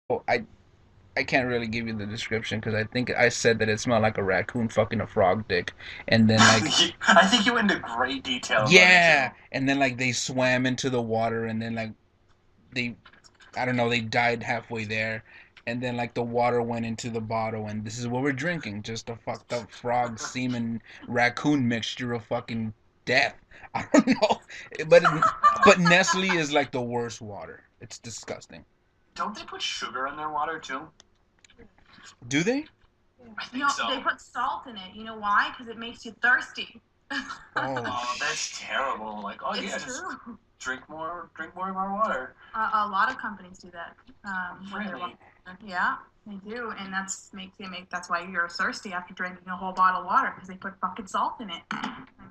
Oh, I can't really give you the description because I think I said that it smelled like a raccoon fucking a frog dick, and then like I think you went into great detail about it yeah, too. and then like they swam into the water, and then like they I don't know, they died halfway there, and then like the water went into the bottle, and this is what we're drinking, just a fucked up frog semen raccoon mixture of fucking death. I don't know, but but Nestle is like the worst water. It's disgusting. Don't they put sugar in their water too? Do they? I think no, so. They put salt in it. You know why? Because it makes you thirsty. Oh Oh, that's terrible. Like, oh yeah, just drink more of our water. A lot of companies do that. Really? Yeah, they do, and that's why you're thirsty after drinking a whole bottle of water because they put fucking salt in it. I mean,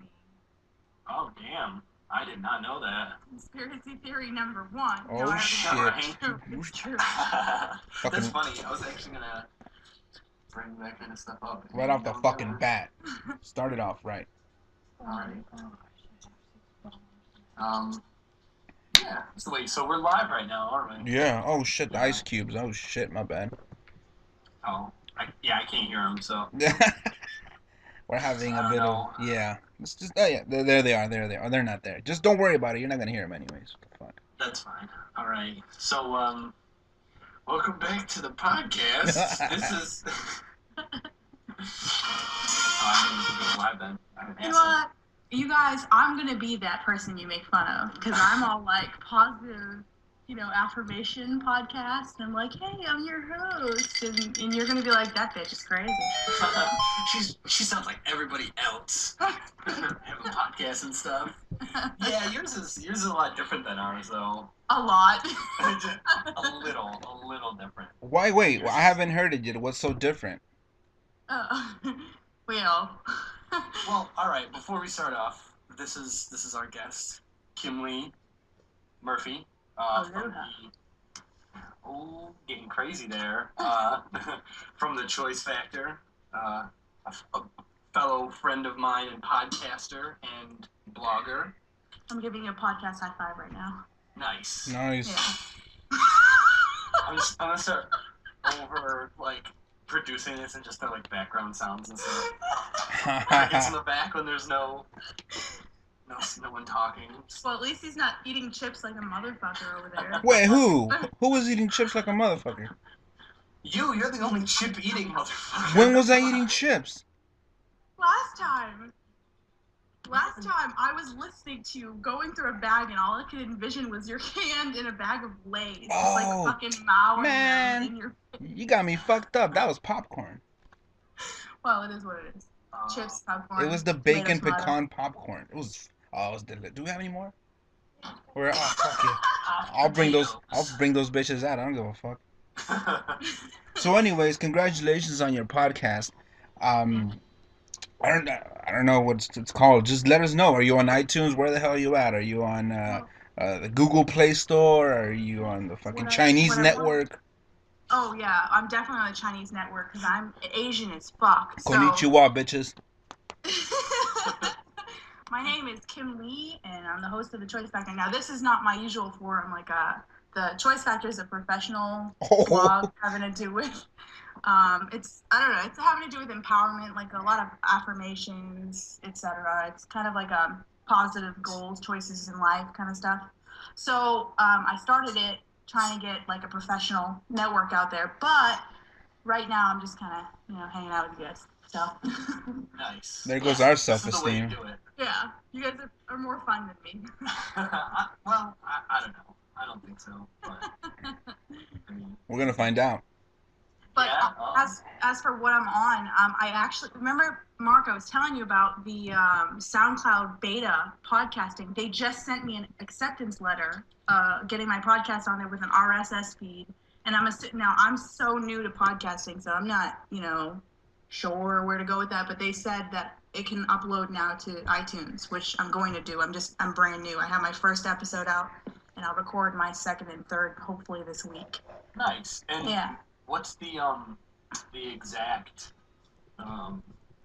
oh damn. I did not know that. Conspiracy theory number one. No, oh I shit! already know. It's true. That's Fucking funny. I was actually gonna bring that kind of stuff up. right off the fucking bat. Started off right. Alright. Um, yeah. So wait, so we're live right now, aren't we? Yeah. Oh shit, the Yeah. ice cubes. Oh shit, my bad. Oh, yeah, I can't hear them, so We're having a I don't bit of know. yeah. It's just oh yeah, there they are. There they are. They're not there. Just don't worry about it. You're not gonna hear them anyways. What That's fine. All right. So, welcome back to the podcast. This the is. Oh, I didn't think it was live then. You know what? You guys, I'm gonna be that person you make fun of because I'm all like positive, affirmation podcast. And I'm like, hey, I'm your host, and you're gonna be like, that bitch is crazy. She sounds like everybody else. Having podcasts and stuff. Yeah, yours is a lot different than ours, though. A lot. A little different. Why wait? Well, Yours I is haven't heard it yet. What's so different? uh, well, well, all right. Before we start off, this is our guest, Kim Lee Murphy. From getting crazy there. From the Choice Factor. A fellow friend of mine and podcaster and blogger. I'm giving you a podcast high five right now. Nice. Nice. Yeah. I'm gonna start over like producing this and just the like background sounds and stuff. Crickets in the back when there's no one talking. Well, at least he's not eating chips like a motherfucker over there. Wait, who? Who was eating chips like a motherfucker? You're the only chip eating When motherfucker. was I eating chips? Last time. Last time I was listening to you going through a bag and all I could envision was your hand in a bag of Lay's, just like Oh fucking mowing them man, in your you got me fucked up. That was popcorn. Well, it is what it is. Chips, It popcorn, was the tomato, bacon tomato. pecan popcorn. It was oh, it was delicious. Do we have any more? Or oh fuck yeah. I'll bring those. I'll Potatoes. bring those bitches out. I don't give a fuck. So, anyways, congratulations on your podcast. Um, I don't know what it's called. Just let us know. Are you on iTunes? Where the hell are you at? Are you on the Google Play Store? Are you on the fucking Chinese Whatever. network? Oh yeah, I'm definitely on the Chinese network because I'm Asian as fuck. So Konnichiwa, bitches. my name is Kim Lee, and I'm the host of the Choice Factor. Now, this is not my usual forum. The Choice Factor is a professional blog Oh, having to do with it's I don't know, it's having to do with empowerment, like a lot of affirmations, etc. It's kind of like positive goals, choices in life kind of stuff. So I started it trying to get like a professional network out there, but right now I'm just kind of hanging out with you guys. So nice. there goes Yes, our this is the way to self-esteem. do it. Yeah, you guys are more fun than me. Well, I don't know. I don't think so. But I mean, We're gonna find out. but yeah, as for what I'm on, I actually remember Mark. I was telling you about the SoundCloud beta podcasting. They just sent me an acceptance letter, getting my podcast on there with an RSS feed. And now I'm so new to podcasting, so I'm not sure where to go with that. But they said that it can upload now to iTunes, which I'm going to do. I'm brand new. I have my first episode out, and I'll record my second and third hopefully this week. Nice. And yeah. What's the exact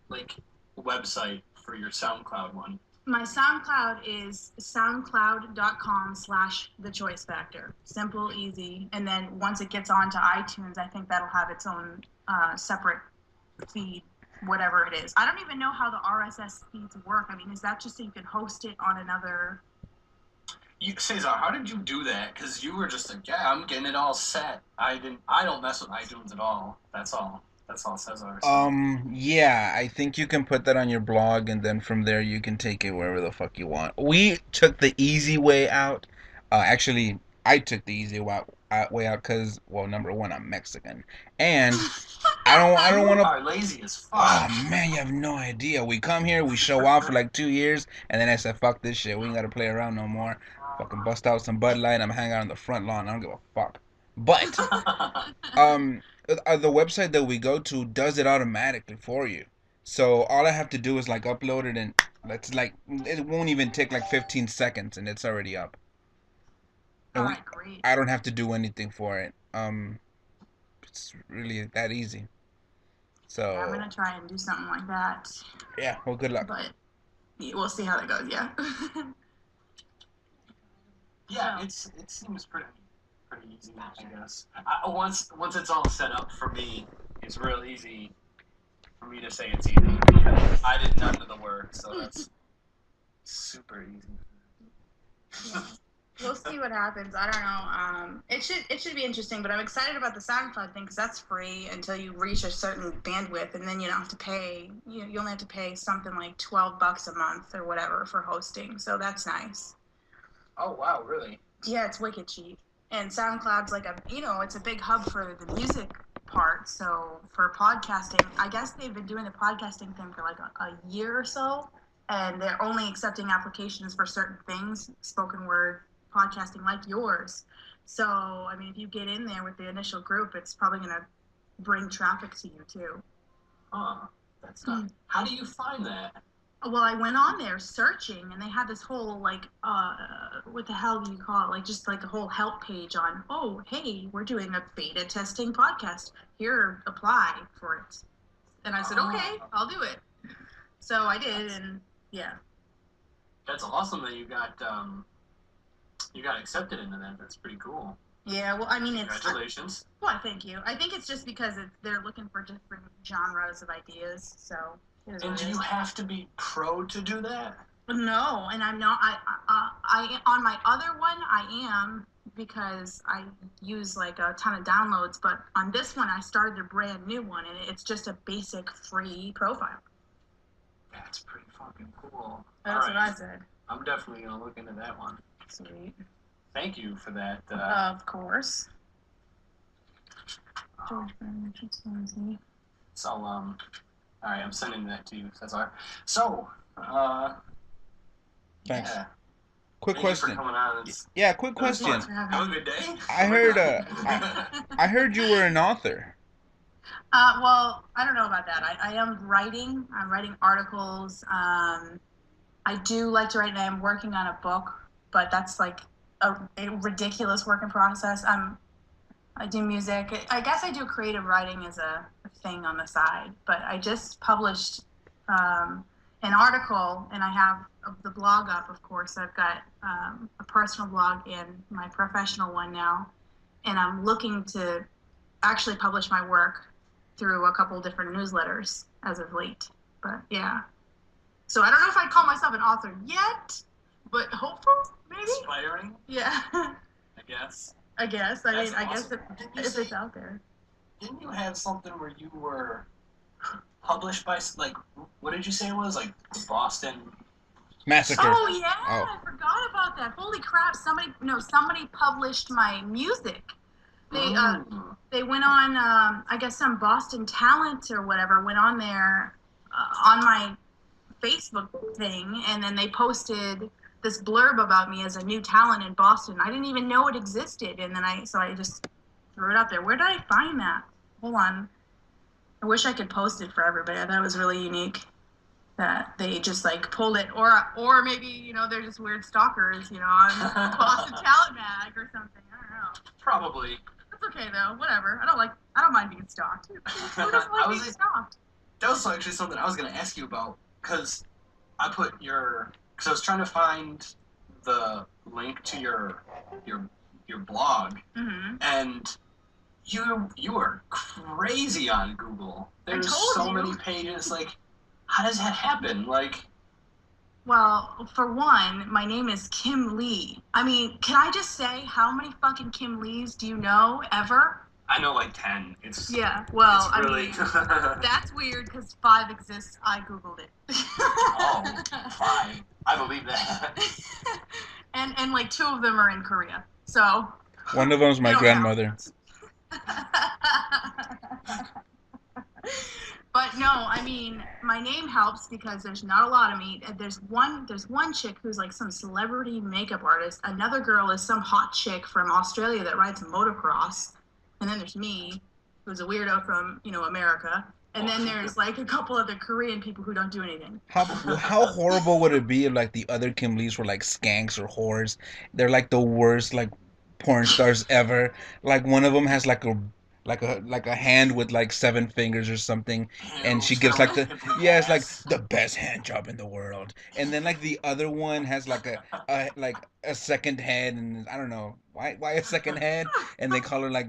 like website for your SoundCloud one? My SoundCloud is soundcloud.com/thechoicefactor. Simple, easy. And then once it gets onto iTunes, I think that'll have its own separate feed, whatever it is. I don't even know how the RSS feeds work. I mean, is that just so you can host it on another? Cesar, how did you do that? Because you were just like, yeah, I'm getting it all set. I don't mess with iTunes at all. That's all. That's all Cesar. So. Yeah, I think you can put that on your blog, and then from there you can take it wherever the fuck you want. We took the easy way out. Actually, I took the easy way out because, well, number one, I'm Mexican, and I don't You want to. are lazy as fuck. Oh man, you have no idea. We come here, we show off for like 2 years, and then I said, "Fuck this shit. We ain't gotta play around no more. Fucking bust out some Bud Light. I'm hanging out on the front lawn. I don't give a fuck." But um, the website that we go to does it automatically for you. So all I have to do is like upload it, and that's like it won't even take like 15 seconds, and it's already up. And All right, great. I don't have to do anything for it. It's really that easy. So Yeah, I'm gonna try and do something like that. Yeah, well, good luck. But we'll see how that goes. Yeah. Yeah, it seems pretty easy, I guess. Once it's all set up for me, it's real easy for me to say it's easy. I did none of the work, so that's super easy. Yeah. We'll see what happens. I don't know. It should be interesting, but I'm excited about the SoundCloud thing because that's free until you reach a certain bandwidth, and then you don't have to pay. You only have to pay something like $12 a month or whatever for hosting. So that's nice. Oh wow, really? Yeah, it's wicked cheap. And SoundCloud's like it's a big hub for the music part. So for podcasting, I guess they've been doing the podcasting thing for like a year or so, and they're only accepting applications for certain things, spoken word podcasting like yours. So, I mean, if you get in there with the initial group, it's probably going to bring traffic to you too. That's not. How do you find that? Well, I went on there searching, and they had this whole like, what the hell do you call it? Like just like a whole help page on. Oh, hey, we're doing a beta testing podcast. Here, apply for it. And I said, okay, I'll do it. So I did, and yeah. That's awesome that you got accepted into that. That's pretty cool. Yeah, well, I mean, congratulations. Well, thank you. I think it's just because they're looking for different genres of ideas. So. And do you have to be pro to do that? No, and I'm not. I on my other one I am because I use like a ton of downloads. But on this one, I started a brand new one, and it's just a basic free profile. That's pretty fucking cool. That's what I said. I'm definitely gonna look into that one. Sweet. Thank you for that. Of course. So all right, I'm sending that to you, Cesar. So, thanks. Yeah. Quick question. For coming on. Yeah, quick question. Have a good day. I heard you were an author. Well, I don't know about that. I am writing. I'm writing articles. I do like to write, and I'm working on a book, but that's like a ridiculous work in process. I do music. I guess I do creative writing as a thing on the side, but I just published an article, and I have the blog up, of course. I've got a personal blog and my professional one now, and I'm looking to actually publish my work through a couple different newsletters as of late. But yeah. So I don't know if I'd call myself an author yet, but hopeful, maybe? Inspiring? Yeah. I guess. I guess awesome. if it's out there. Didn't you have something where you were published by, like, what did you say it was? Like, the Boston Massacre. Oh, yeah. Oh. I forgot about that. Holy crap. Somebody published my music. They went on, I guess some Boston talent or whatever went on there on my Facebook thing, and then they posted this blurb about me as a new talent in Boston. I didn't even know it existed, and then I just threw it up there. Where did I find that? Hold on. I wish I could post it for everybody. I thought it was really unique that they just like pulled it, or maybe they're just weird stalkers, on Boston Talent Mag or something. I don't know. Probably. That's okay though. Whatever. I don't mind being stalked. Who doesn't like being stalked? That was actually something I was gonna ask you about, because I put your because I was trying to find the link to your blog, and you are crazy on Google. There's so many pages. Like, how does that happen? Like, well, for one, my name is Kim Lee. I mean, can I just say, how many fucking Kim Lees do you know ever? I know like 10. It's well, it's really... I mean, that's weird because 5 exists. I googled it. Oh, 5. I believe that. and like 2 of them are in Korea. So one of them's my grandmother. But no, I mean, my name helps because there's not a lot of me. There's one chick who's like some celebrity makeup artist. Another girl is some hot chick from Australia that rides motocross. And then there's me, who's a weirdo from, America. And then there's like a couple other Korean people who don't do anything. How horrible would it be if like the other Kim Lees were like skanks or whores? They're like the worst like porn stars ever. Like one of them has like a hand with like 7 fingers or something, and she gives like it's like the best hand job in the world. And then like the other one has like a second head, and I don't know why a second head, and they call her like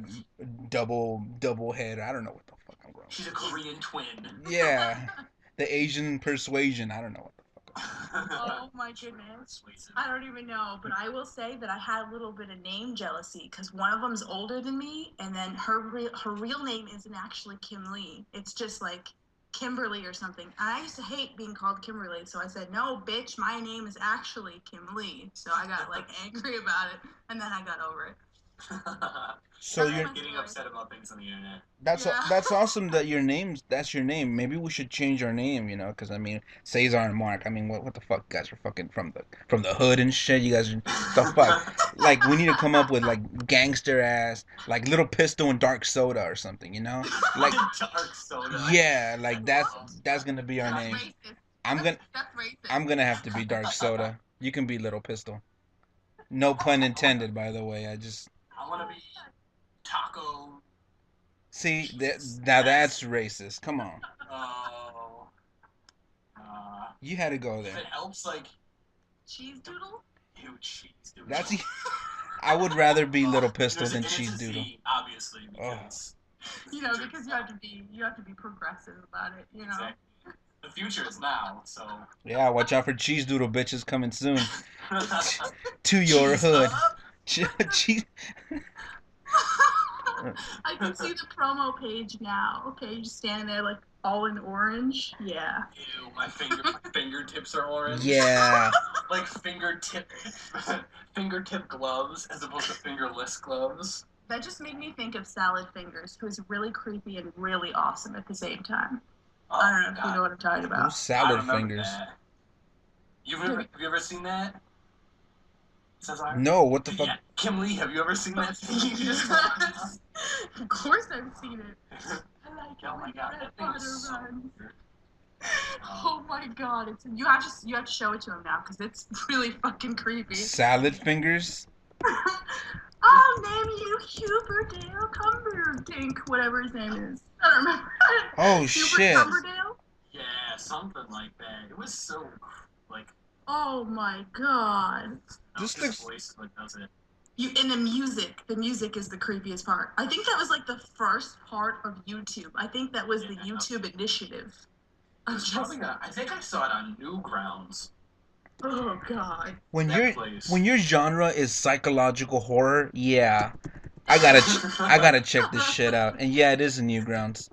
double head. I don't know what the fuck I'm going. She's a Korean twin. Yeah, the Asian persuasion. I don't know what the fuck. Oh my goodness. I don't even know, but I will say that I had a little bit of name jealousy because one of them's older than me, and then her real name isn't actually Kim Lee. It's just like Kimberly or something. And I used to hate being called Kimberly, so I said, no, bitch, my name is actually Kim Lee. So I got like angry about it, and then I got over it. So you're getting upset about things on the internet. That's awesome that that's your name. Maybe we should change our name, because I mean Cesar and Mark. I mean what the fuck, guys are fucking from the hood and shit. You guys are the fuck. Like we need to come up with like gangster ass like Little Pistol and Dark Soda or something, Like Dark Soda. Yeah, like that's gonna be our name. Racist. I'm gonna have to be Dark Soda. You can be Little Pistol. No pun intended, by the way. I want to be Taco. See, now that's racist. Come on. Oh. You had to go there. If it helps, like... Cheese Doodle? Ew, Cheese Doodle. I would rather be Little Pistol than Cheese Doodle. Obviously, because... because you have to be progressive about it, Exactly. The future is now, so... Yeah, watch out for Cheese Doodle bitches coming soon. To your hood. Cheese... I can see the promo page now. Okay, you're standing there like all in orange. Yeah. Ew, my fingertips are orange. Yeah. Like fingertip gloves as opposed to fingerless gloves. That just made me think of Salad Fingers, who is really creepy and really awesome at the same time. Oh, I don't know if you know what I'm talking about. Who's Salad Fingers? Have you ever seen that? Cesar? No, what the fuck? Yeah. Kim Lee, have you ever seen that? Of course I've seen it. I like it. Oh my god, that thing is so weird. Oh my god, you have to show it to him now because it's really fucking creepy. Salad Fingers? I'll name you Huberdale Cumberdink, whatever his name is. I don't remember. Oh shit. Cumberdale? Yeah, something like that. It was so like. Oh my god. This looks. Voice what does it. And the music is the creepiest part. I think that was like the first part of YouTube. I think that was the YouTube initiative. I think I saw it on Newgrounds. Oh god. When your genre is psychological horror, yeah, I gotta check this shit out. And yeah, it is in Newgrounds.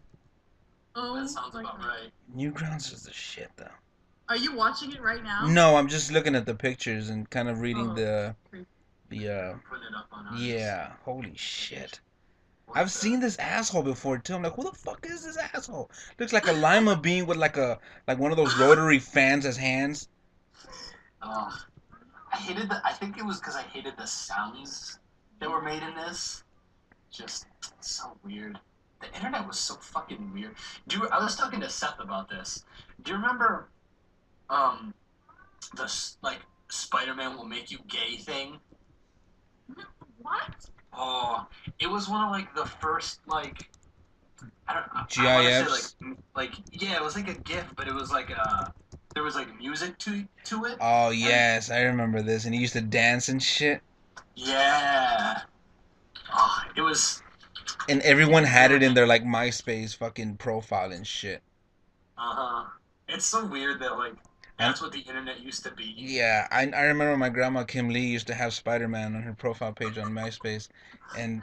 Oh, that sounds about right. Newgrounds is the shit though. Are you watching it right now? No, I'm just looking at the pictures and kind of reading the Putting it up on ours. Yeah, holy shit. I've seen this asshole before too. I'm like, who the fuck is this asshole? Looks like a lima bean with like one of those rotary fans as hands. I think it was because I hated the sounds that were made in this. Just so weird. The internet was so fucking weird. I was talking to Seth about this. Do you remember, the like Spider-Man will make you gay thing? What? Oh, it was one of like the first like I don't GIFs. like yeah, it was like a GIF, but it was like there was like music to it. Oh yes, I remember this. And he used to dance and shit. Yeah. Oh, it was. And everyone had it in their like MySpace fucking profile and shit. Uh-huh. It's so weird that like And that's what the internet used to be. yeah, I remember my grandma Kim Lee used to have Spider-Man on her profile page on MySpace, and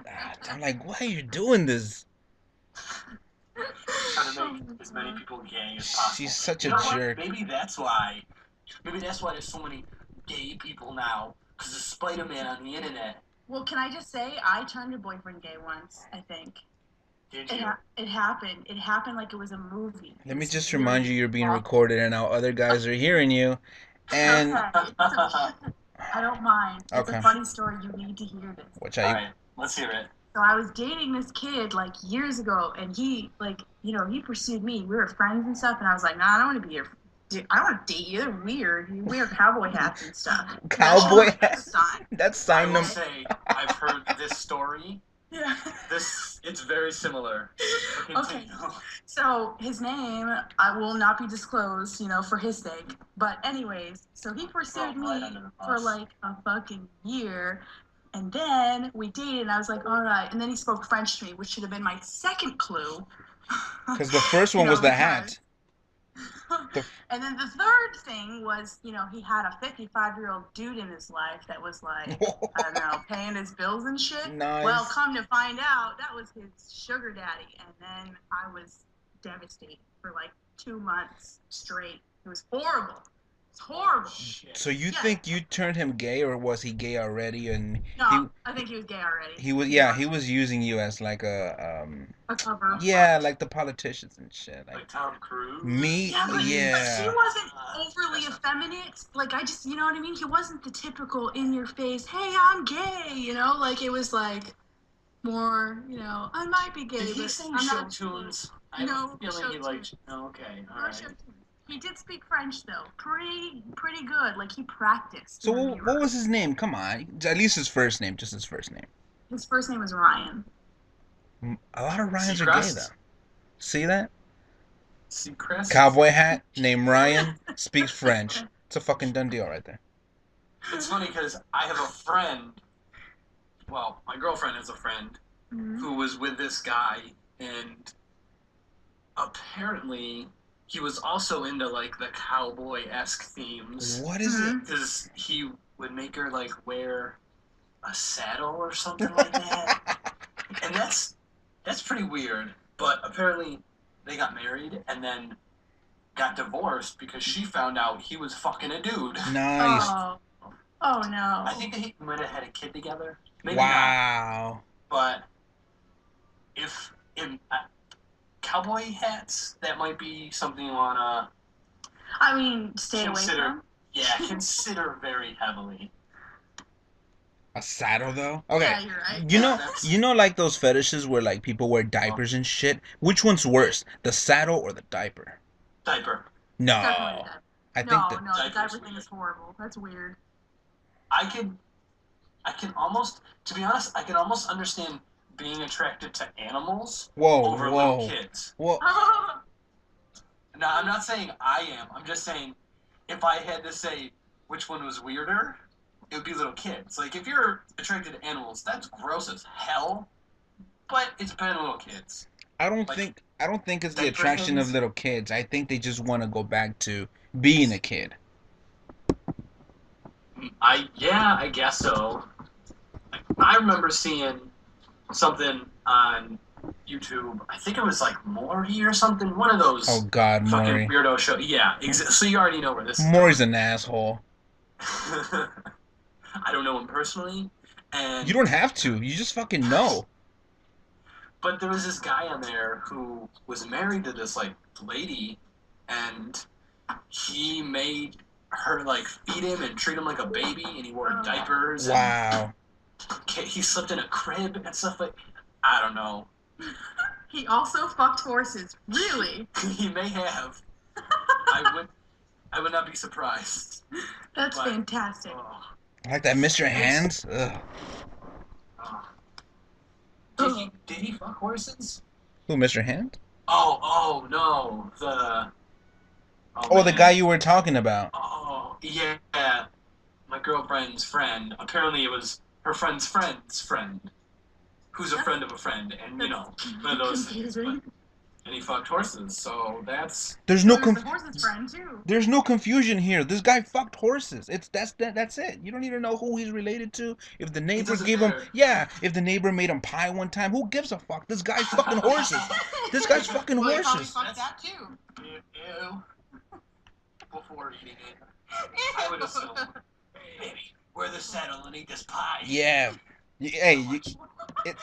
I'm like, why are you doing this? Trying to make as many people gay as possible. She's such You a know what? jerk. Maybe that's why. Maybe that's why there's so many gay people now. Because of Spider-Man on the internet. Well, can I just say, I turned your boyfriend gay once, I think. Did you? It happened. It happened like it was a movie. Let me just remind you, you're being recorded, and now other guys are hearing you. And Okay. I don't mind. It's Okay. a funny story. You need to hear this. which All right, let's hear it. So I was dating this kid like years ago, and he like he pursued me. We were friends and stuff, and I was like, nah, I don't want to be your. I don't want to date you. They're weird. You wear cowboy hats and stuff. Cowboy hats. that's I sign will number. say I've heard this story. Yeah. It's very similar. Okay. So his name I will not be disclosed, for his sake. But anyways, so he pursued me for like a fucking year. And then we dated, and I was like, all right. And then he spoke French to me, which should have been my second clue. Because the first one was the hat. And then the third thing was, he had a 55-year-old dude in his life that was like, I don't know, paying his bills and shit. Nice. Well, come to find out, that was his sugar daddy. And then I was devastated for like 2 months straight. It was horrible. It's horrible. So you Yeah. think you turned him gay, or was he gay already? And No, I think he was gay already. he was using you as like a cover. yeah, like the politicians and shit. Like Tom Cruise. Me, Yeah, but he yeah. wasn't overly effeminate. Like, I just, you know what I mean? He wasn't the typical in-your-face, hey, I'm gay, Like, it was like more, I might be gay, Did he but sing I'm show not tunes? I No, have a feeling show he liked. tunes. Oh, okay, all No right. show tunes. He did speak French, though. Pretty good. Like, he practiced. So in what Europe. was his name? Come on, at least his first name, just his first name. His first name was Ryan. A lot of Ryans are gay Seacrest? though. See that? Seacrest? Cowboy hat, named Ryan, speaks French. It's a fucking done deal right there. It's funny because I have a friend. Well, my girlfriend has a friend Mhm. who was with this guy, and apparently he was also into like the cowboy-esque themes. What is it? Because he would make her like wear a saddle or something like that, and that's pretty weird. But apparently they got married and then got divorced because she found out he was fucking a dude. Nice. Oh no. I think they might have had a kid together. Maybe not. Wow. But if in cowboy hats, that might be something you wanna I mean, stay consider. away from. Yeah, consider very heavily. A saddle though? Okay. Yeah, you're right. You know, like those fetishes where like people wear diapers and shit. Which one's worse, the saddle or the diaper? Diaper. No, Definitely that. I think No, that. the Diaper's diaper thing weird. is horrible. That's weird. I can almost, to be honest, I can almost understand being attracted to animals over little kids. Whoa. Now, I'm not saying I am. I'm just saying if I had to say which one was weirder, it would be little kids. Like, if you're attracted to animals, that's gross as hell, but it's better than little kids. I don't Like, think it's the diaper attraction of things? little kids. I think they just want to go back to being a kid. I guess so. I remember seeing something on YouTube. I think it was like Maury or something. One of those Oh God, fucking Maury. weirdo shows. Yeah, so you already know where this is. Maury's an asshole. I don't know him personally, and You don't have to. You just fucking know. but there was this guy on there who was married to this like lady, and he made her like feed him and treat him like a baby, and he wore diapers. Wow. And he slept in a crib and stuff like. I don't know. He also fucked horses. Really? He may have. I would not be surprised. That's But- fantastic. Oh, Like that Mr. Hands? Ugh. oh. Did he fuck horses? Who, Mr. Hands? Oh no, the Oh, the man. guy you were talking about. Oh, yeah. My girlfriend's friend. Apparently it was her friend's friend, who's a friend of a friend, and you know, one of those things. But, and he fucked horses, so that's. There's So no there's the horse's friend too. There's no confusion here. This guy fucked horses. That's it. You don't need to know who he's related to. If the neighbor doesn't gave him, matter. yeah, if the neighbor made him pie one time, who gives a fuck? This guy's fucking horses. This guy's fucking Well, he probably horses. fucked that too. Ew. Before eating it, I would assume. Baby, where the saddle and eat this pie. Yeah. Hey,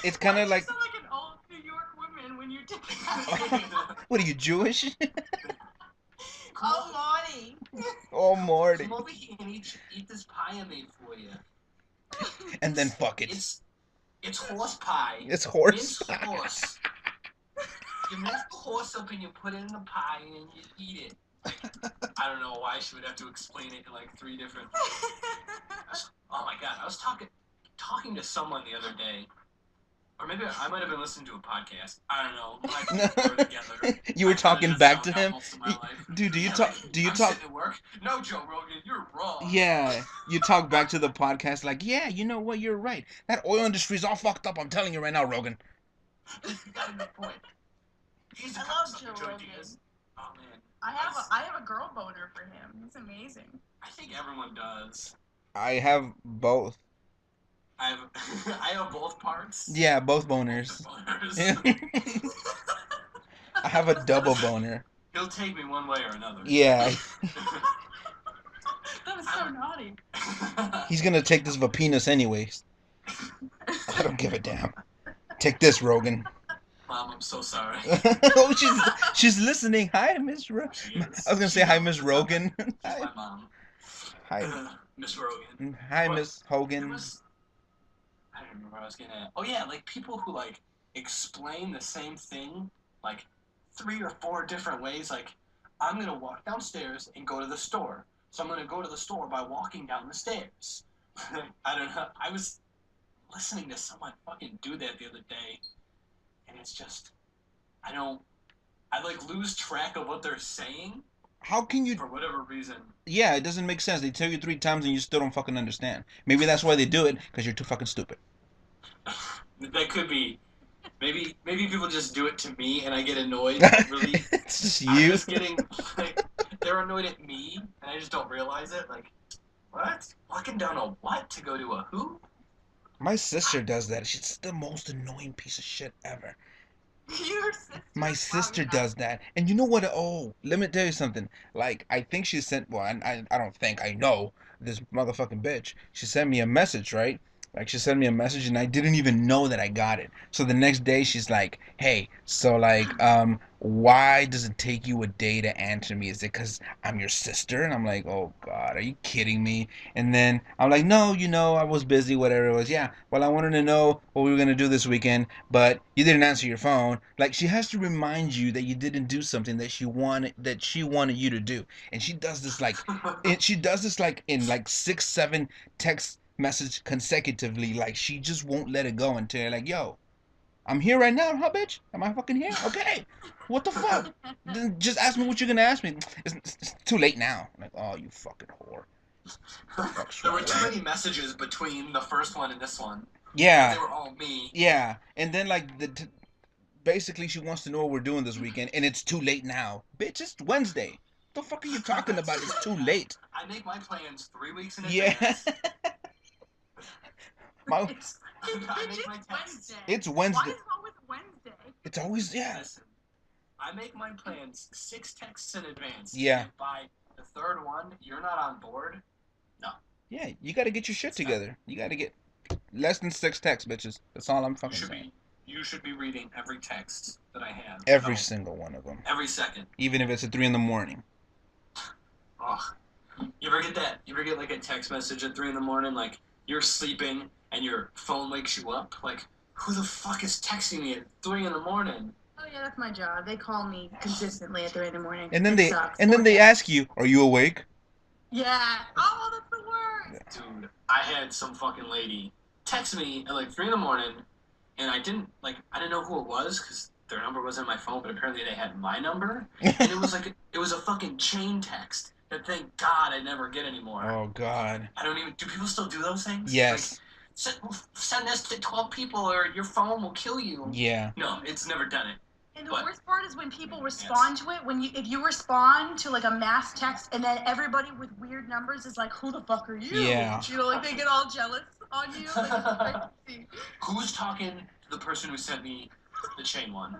it's kind of like. You sound like an old New York woman when you're taking. What are you, Jewish? Oh, Marty. Oh, Morty. Come over here and eat this pie I made for you. And then fuck it. It's horse pie. It's horse Minced pie. horse. You mince the horse up and you put it in the pie and you eat it. Like, I don't know why she would have to explain it in like 3 different. Oh my god, I was talking to someone the other day, or maybe I might have been listening to a podcast. I don't know. Like, we were together. You were I talking just back to zoned out him, most of my life. dude. Do you Yeah, talk? like, Do you I'm talk? sitting at work. No, Joe Rogan, you're wrong. Yeah, you talk back to the podcast like, yeah, you know what? You're right. That oil industry's all fucked up. I'm telling you right now, Rogan. You got a good point. He's I a love cocksucker, Joe Rogan. Diaz. Oh man. I have a girl boner for him. He's amazing. I think everyone does. I have both. I have both parts. Yeah, both boners. Boners. I have a double boner. He'll take me one way or another. Yeah, That was so naughty. he's gonna take this Vapinos anyways. I don't give a damn. Take this, Rogan. Mom, I'm so sorry. Oh, she's listening. Hi, Miss Rogan. She is. I was gonna say hi, Miss Rogan. She's Hi, my mom. hi, Miss Rogan. hi, What? Miss There Hogan. was, I don't remember what I was getting at. Oh yeah, like people who like explain the same thing like 3 or 4 different ways. Like, I'm gonna walk downstairs and go to the store. So I'm gonna go to the store by walking down the stairs. I don't know. I was listening to someone fucking do that the other day, and it's just, I like lose track of what they're saying How can you? for whatever reason. Yeah, it doesn't make sense. They tell you 3 times and you still don't fucking understand. Maybe that's why they do it, because you're too fucking stupid. That could be. Maybe people just do it to me and I get annoyed. Really, It's just I'm you. just getting like they're annoyed at me and I just don't realize it. Like, what? Walking down a what to go to a who? My sister does that. She's the most annoying piece of shit ever. Your sister. My sister does that. And you know what? Oh, let me tell you something. Like, I think she sent, well, I don't think, I know this motherfucking bitch. She sent me a message, right? Like, she sent me a message and I didn't even know that I got it. So the next day she's like, hey, so like, why does it take you a day to answer me? Is it because I'm your sister? And I'm like, oh God, are you kidding me? And then I'm like, no, you know, I was busy, whatever it was. Yeah, well, I wanted to know what we were going to do this weekend, but you didn't answer your phone. Like, she has to remind you that you didn't do something that she wanted you to do. And she does this like, she does this like in like 6, 7 text message consecutively. Like, she just won't let it go until you're like, yo, I'm here right now, huh, bitch? Am I fucking here? Okay. What the fuck? Then just ask me what you're gonna ask me. It's too late now. I'm like, oh, you fucking whore. There were too many messages between the first one and this one. Yeah. They were all me. Yeah. And then like basically she wants to know what we're doing this weekend, and it's too late now. Bitch, it's Wednesday. What the fuck are you talking about? It's too late. I make my plans 3 weeks in Yeah. advance. My, It's I make my Wednesday. it's Why Wednesday. is it always Wednesday? It's always, yeah. Listen, I make my plans 6 texts in advance. Yeah. If by the 3rd one you're not on board, Yeah, you gotta get your shit together. You gotta get less than 6 texts, bitches. That's all I'm you fucking should saying. you should be reading every text that I have. Every No, single one of them. every second. Even if it's at 3 in the morning. Ugh. You ever get that? You ever get like a text message at 3 in the morning, like you're sleeping and your phone wakes you up? Like, who the fuck is texting me at 3 in the morning? Oh yeah, that's my job. They call me consistently at 3 in the morning. And then It they sucks. ask you, "Are you awake?" Yeah. Oh, that's the worst. Dude, I had some fucking lady text me at like 3 in the morning, and I didn't know who it was because their number wasn't in my phone, but apparently they had my number, and it was like it was a fucking chain text that thank God I never get anymore. Oh God. I don't even. Do people still do those things? Yes. Like, send this to 12 people, or your phone will kill you. Yeah. No, it's never done it. And the But- worst part is when people respond to it. If you respond to like a mass text, and then everybody with weird numbers is like, "Who the fuck are you?" Yeah. You know, like they get all jealous on you. Like, it's crazy. Who's talking to the person who sent me the chain one?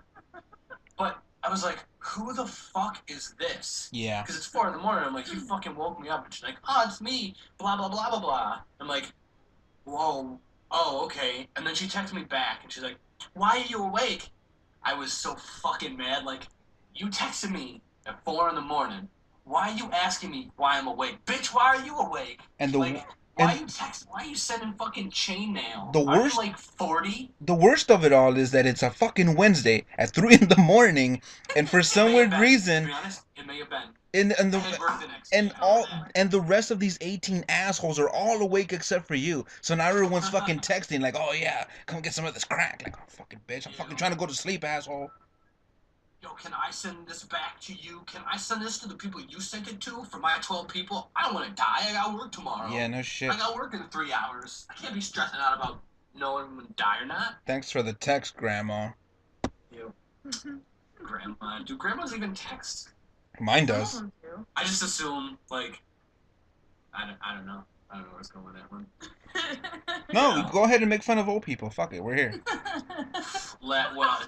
But I was like, who the fuck is this? Yeah. Because it's 4 in the morning. I'm like, you fucking woke me up. And she's like, oh, it's me. Blah, blah, blah, blah, blah. I'm like, whoa. Oh, okay. And then she texts me back, and she's like, why are you awake? I was so fucking mad. Like, you texted me at 4 in the morning. Why are you asking me why I'm awake? Bitch, why are you awake? And the Like, why are you sending fucking chain mail? The Aren't worst- you like 40? the worst of it all is that it's a fucking Wednesday at 3 in the morning, and for some It may weird have been, reason, To be honest, it may have been. and I had work the next day. and I know all that. and the rest of these 18 assholes are all awake except for you. So now everyone's fucking texting like, "Oh yeah, come get some of this crack." Like, "Oh fucking bitch, I'm fucking trying to go to sleep, asshole." Yo, can I send this back to you? Can I send this to the people you sent it to for my 12 people? I don't want to die. I got work tomorrow. Yeah, no shit. I got work in 3 hours. I can't be stressing out about knowing I'm going to die or not. Thanks for the text, Grandma. Yo, grandma. Do grandmas even text? Mine Some of does. them do. I just assume, like, I don't know. I don't know what's going on with that one. No, Yeah. go ahead and make fun of old people. Fuck it, we're here. Well,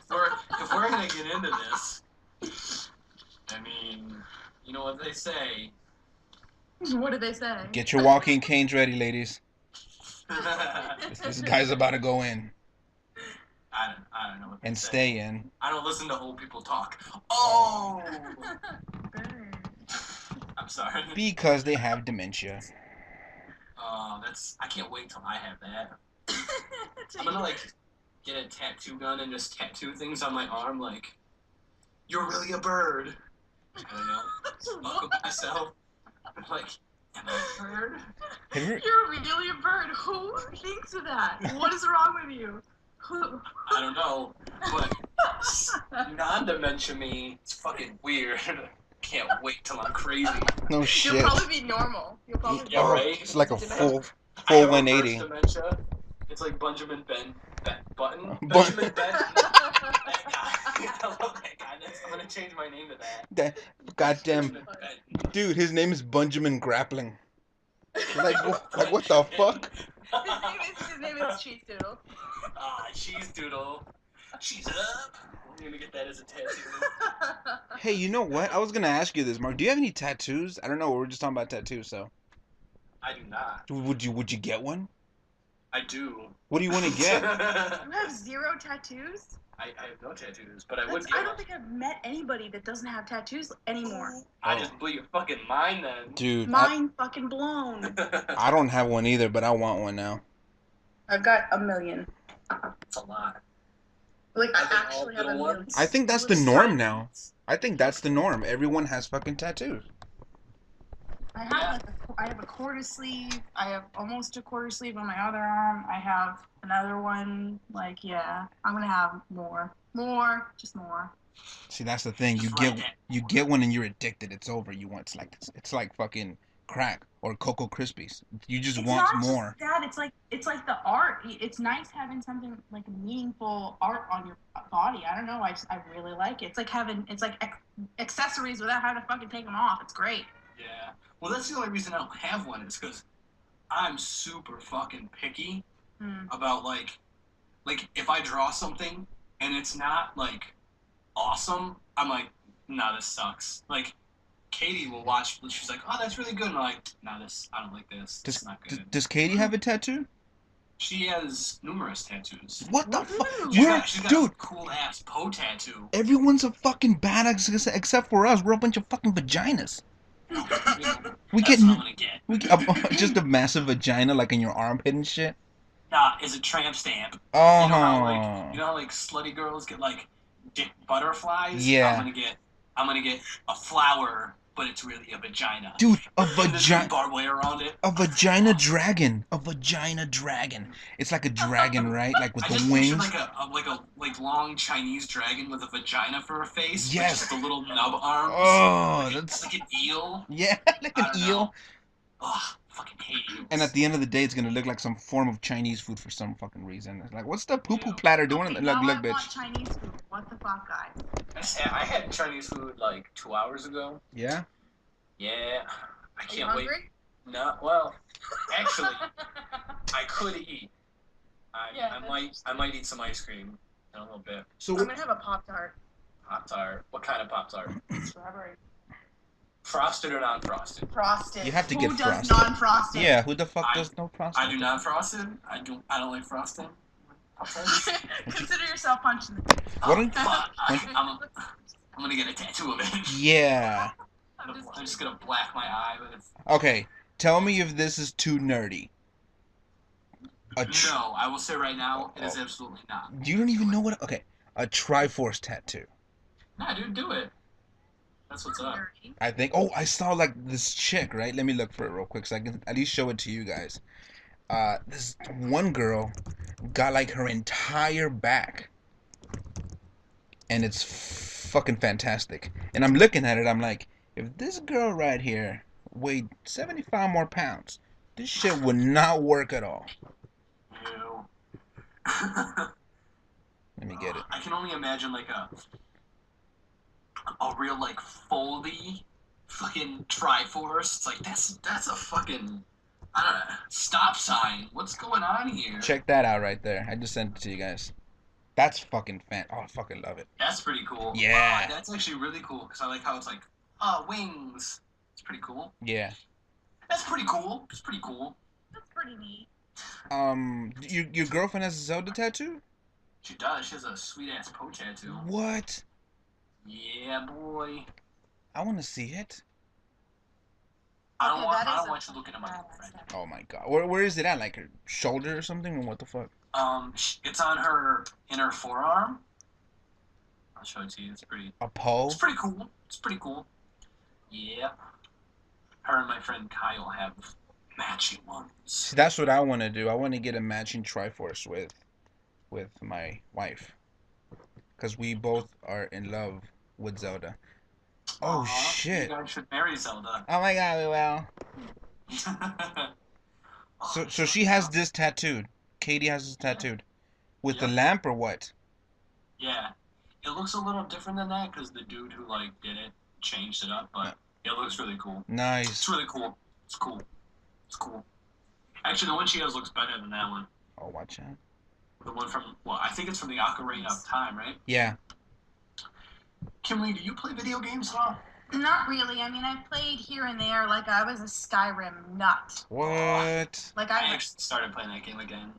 if we're gonna get into this, I mean, you know what they say. What do they say? Get your walking canes ready, ladies. I This guy's about to go in don't know what they and say. stay in. I don't listen to old people talk. Oh, Burn. I'm sorry. Because they have dementia. I can't wait till I have that. I'm gonna like get a tattoo gun and just tattoo things on my arm, like you're really a bird. I don't know. Fuck with myself. I'm like, am I a bird? Have you, You're really a bird. Who thinks of that? What is wrong with you? Who? I don't know, but non-dementia me, it's fucking weird. Can't wait till I'm crazy. no You'll shit. probably be normal. You'll probably Yeah, Oh, right? it's like a full I have a 180. reverse dementia. It's like Benjamin Button. Bun- Benjamin Ben. That guy. I love that guy. I'm gonna change my name to that. That goddamn Benjamin Ben. dude, his name is Benjamin Grappling. Like what the fuck? His name is Cheese Doodle. Ah, cheese doodle. She's up. I'm gonna get that as a tattoo. Hey, you know what? I was gonna ask you this, Mark. Do you have any tattoos? I don't know. We were just talking about tattoos, so I do not. would you get one? I do. What do you want to get? You have 0 tattoos? I have no tattoos, but I would That's, get I one. don't think I've met anybody that doesn't have tattoos anymore. I just blew your fucking mind then. Dude, Mine fucking blown. I don't have one either, but I want one now. I've got a million. It's a lot. Like, Are I they all actually have a little million. ones? I think that's the norm now. I think that's the norm. Everyone has fucking tattoos. I have a quarter sleeve. I have almost a quarter sleeve on my other arm. I have another one. Like, yeah, I'm gonna have more, just more. See, that's the thing. You get one and you're addicted. It's over. You want it's like fucking crack or Cocoa Krispies. You just It's want not more. just that. It's like the art. It's nice having something like meaningful art on your body. I don't know. I really like it. It's like having accessories without having to fucking take them off. It's great. Yeah. Well, that's the only reason I don't have one is because I'm super fucking picky about like if I draw something and it's not like awesome, I'm like, nah, this sucks. Like Katie will watch. She's like, oh, that's really good. And I'm like, nah, I don't like this. It's not good. Does Katie have a tattoo? She has numerous tattoos. What the fuck? She's got Dude, a cool ass Poe tattoo. everyone's a fucking badass except for us. We're a bunch of fucking vaginas. We That's get what I'm gonna get. just a massive vagina like in your armpit and shit. Nah, is a tramp stamp. Oh, You know how like slutty girls get like dick butterflies? Yeah. I'm gonna get a flower but it's really a vagina. Dude, a And there's vagina. barbed wire around it. A vagina dragon. A vagina dragon. It's like a dragon, right? Like with I the just wings. pictured like a long Chinese dragon with a vagina for a face. Yes. With just the little nub arms. Oh, It's like an eel. Yeah, like an I don't eel. know. Ugh, fucking hate eels. And at the end of the day, it's gonna look like some form of Chinese food for some fucking reason. It's like, what's the poo-poo platter doing? Okay, Look, now look, I bitch. want Chinese food. What the fuck, guys? I had Chinese food like 2 hours ago. Yeah. Yeah, I Are you can't wait. hungry? No, well, actually, I could eat. Yeah, I might eat some ice cream in a little bit. So I'm gonna have a Pop-Tart. Pop-Tart. What kind of Pop-Tart? Strawberry. Frosted or non-frosted? Frosted. You have to Who get does frosted. non-frosted? yeah, who the fuck I- does no frosting? I do non-frosted. I don't like frosting. Pop-Tarts. Consider yourself punching the What don't- Fuck, I'm gonna get a tattoo of it. Yeah. I'm just I'm just gonna black my eye with it. Okay. Tell me if this is too nerdy. No, I will say right now, it is absolutely not. You don't even know what. Okay. A Triforce tattoo. Nah, dude, do it. That's what's up. nerdy. I think. Oh, I saw like this chick. Right. Let me look for it real quick so I can at least show it to you guys. This one girl got like her entire back, and it's fucking fantastic. And I'm looking at it. I'm like, if this girl right here weighed 75 more pounds, this shit would not work at all. Ew. Let me get it. I can only imagine like a real like foldy fucking Triforce. It's like that's a fucking I don't know stop sign. What's going on here? Check that out right there. I just sent it to you guys. That's fucking fan. Oh, I fucking love it. That's pretty cool. Yeah. That's actually really cool because I like how it's like wings. It's pretty cool. Yeah. That's pretty cool. It's pretty cool. That's pretty neat. Your girlfriend has a Zelda tattoo? She does. She has a sweet ass Poe tattoo. What? Yeah, boy. I want to see it. I don't Okay, want. that I is don't a want you looking at my badass girlfriend. tattoo. Oh my god. Where is it at? Like her shoulder or something? Or what the fuck? It's on her inner forearm. I'll show it to you. It's pretty. A Poe? It's pretty cool. It's pretty cool. Yeah. Her and my friend Kyle have matching ones. See, that's what I want to do. I want to get a matching Triforce with my wife, because we both are in love with Zelda. Oh Aw, shit. You guys should marry Zelda. Oh my god, we will. So she has this tattooed. Katie has this tattooed. With the Yep. lamp or what? Yeah. It looks a little different than that because the dude who like did it changed it up, but it looks really cool. It's Nice. really cool. It's cool. It's cool. Actually, the one she has looks better than that one. Oh, watch out. The one from, well, I think it's from the Ocarina of Time, right? Yeah. Kimberly, do you play video games at all? Not really. I mean, I played here and there. Like I was a Skyrim nut. What? Like I I actually started playing that game again.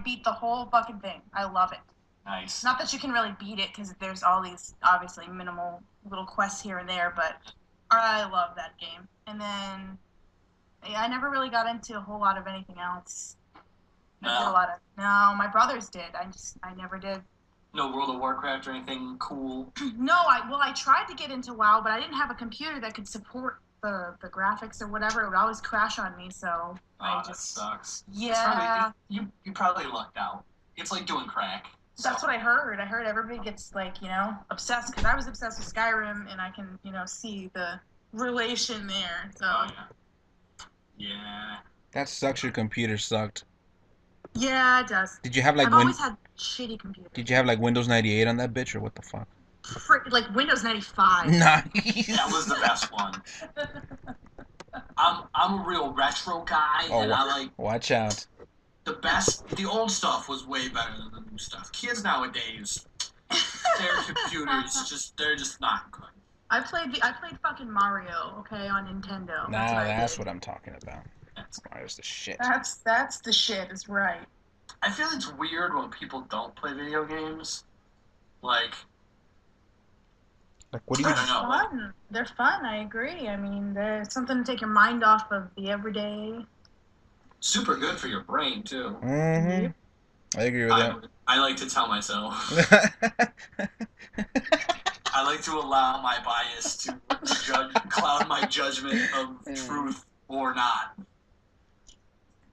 beat the whole fucking thing. I love it. Nice. Not that you can really beat it because there's all these obviously minimal little quests here and there, but I love that game. And then I never really got into a whole lot of anything else. I did a No. lot of no. My brothers did. I never did. No World of Warcraft or anything cool. No, I tried to get into WoW, but I didn't have a computer that could support the graphics or whatever. It would always crash on me, so I Oh, that just sucks. It's yeah. probably, you probably lucked out. It's like doing crack. That's what I heard. I heard everybody gets like obsessed because I was obsessed with Skyrim, and I can see the relation there. So Oh, yeah. Yeah. That sucks. Your computer sucked. yeah, it does. Did you have like I've always had shitty computers. Did you have like Windows 98 on that bitch or what the fuck? Like Windows 95. Nice. That was the best one. I'm a real retro guy, Oh, and I like Watch out. the best. The old stuff was way better than the new stuff. Kids nowadays, their computers they're just not good. I played fucking Mario, okay, on Nintendo. Nah, what I that's did. what I'm talking about. That's- Mario's the shit. That's the shit. Is right. I feel it's weird when people don't play video games. Like, Like, what do I you? don't know. Like, Fun. They're fun. I agree. I mean, there's something to take your mind off of the everyday. super good for your brain too. Mm-hmm. I agree with that. I like to tell myself. I I like to allow my bias to cloud my judgment of truth or not.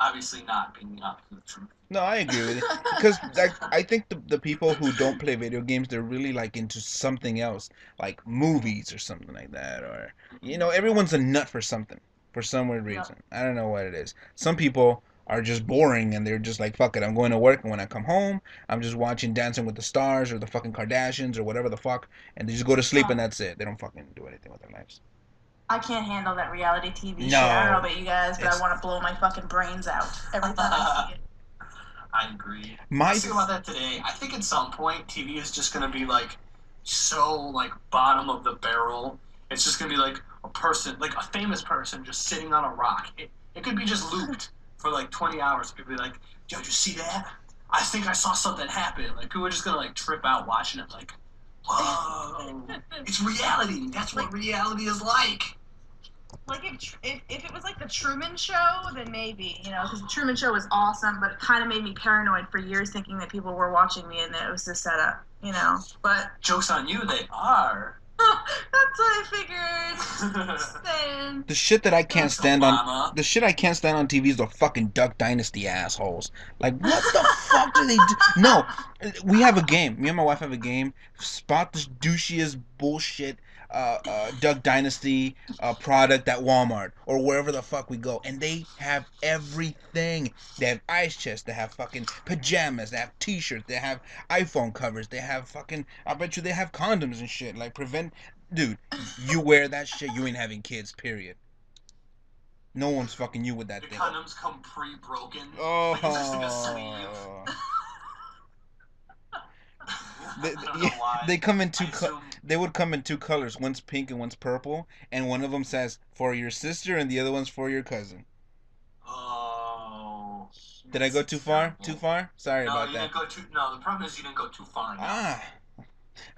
Obviously, not being the opposite of truth. No, I agree with it. Because I think the people who don't play video games, they're really like into something else, like movies or something like that, or everyone's a nut for something, for some weird reason. I don't know what it is. Some people are just boring and they're just like, fuck it, I'm going to work, and when I come home, I'm just watching Dancing with the Stars or the fucking Kardashians or whatever the fuck, and they just go to sleep and that's it. They don't fucking do anything with their lives. I can't handle that reality TV shit. I don't know about you guys, but I want to blow my fucking brains out every time I see it. I agree. I was thinking about that today. I think at some point TV is just gonna be like so like bottom of the barrel. It's just gonna be like a person, like a famous person, just sitting on a rock. It could be just looped for like 20 hours. It could be like, yo, did you see that? I think I saw something happen. Like people are just gonna like trip out watching it. Like, whoa, it's reality. That's what reality is like. Like if it was like the Truman Show, then maybe, because the Truman Show was awesome, but it kind of made me paranoid for years, thinking that people were watching me and that it was a setup, But joke's on you, they are. That's what I figured. Just saying. The shit that I can't stand on, the shit I can't stand on TV is the fucking Duck Dynasty assholes. Like, what the fuck do they do? No, we have a game. Me and my wife have a game. Spot the douchiest bullshit Duck Dynasty product at Walmart or wherever the fuck we go, and they have everything. They have ice chests, they have fucking pajamas, they have t-shirts, they have iPhone covers, they have fucking, I bet you they have condoms and shit. Like, dude, you wear that shit, you ain't having kids, period. No one's fucking you with that thing. The condoms come pre-broken. Oh. Like, it's just like a sleeve. They come in they would come in two colors. One's pink and one's purple, and one of them says for your sister and the other one's for your cousin. Oh. Did I go too far? Too far? Sorry about that. No, the problem is you didn't go too far.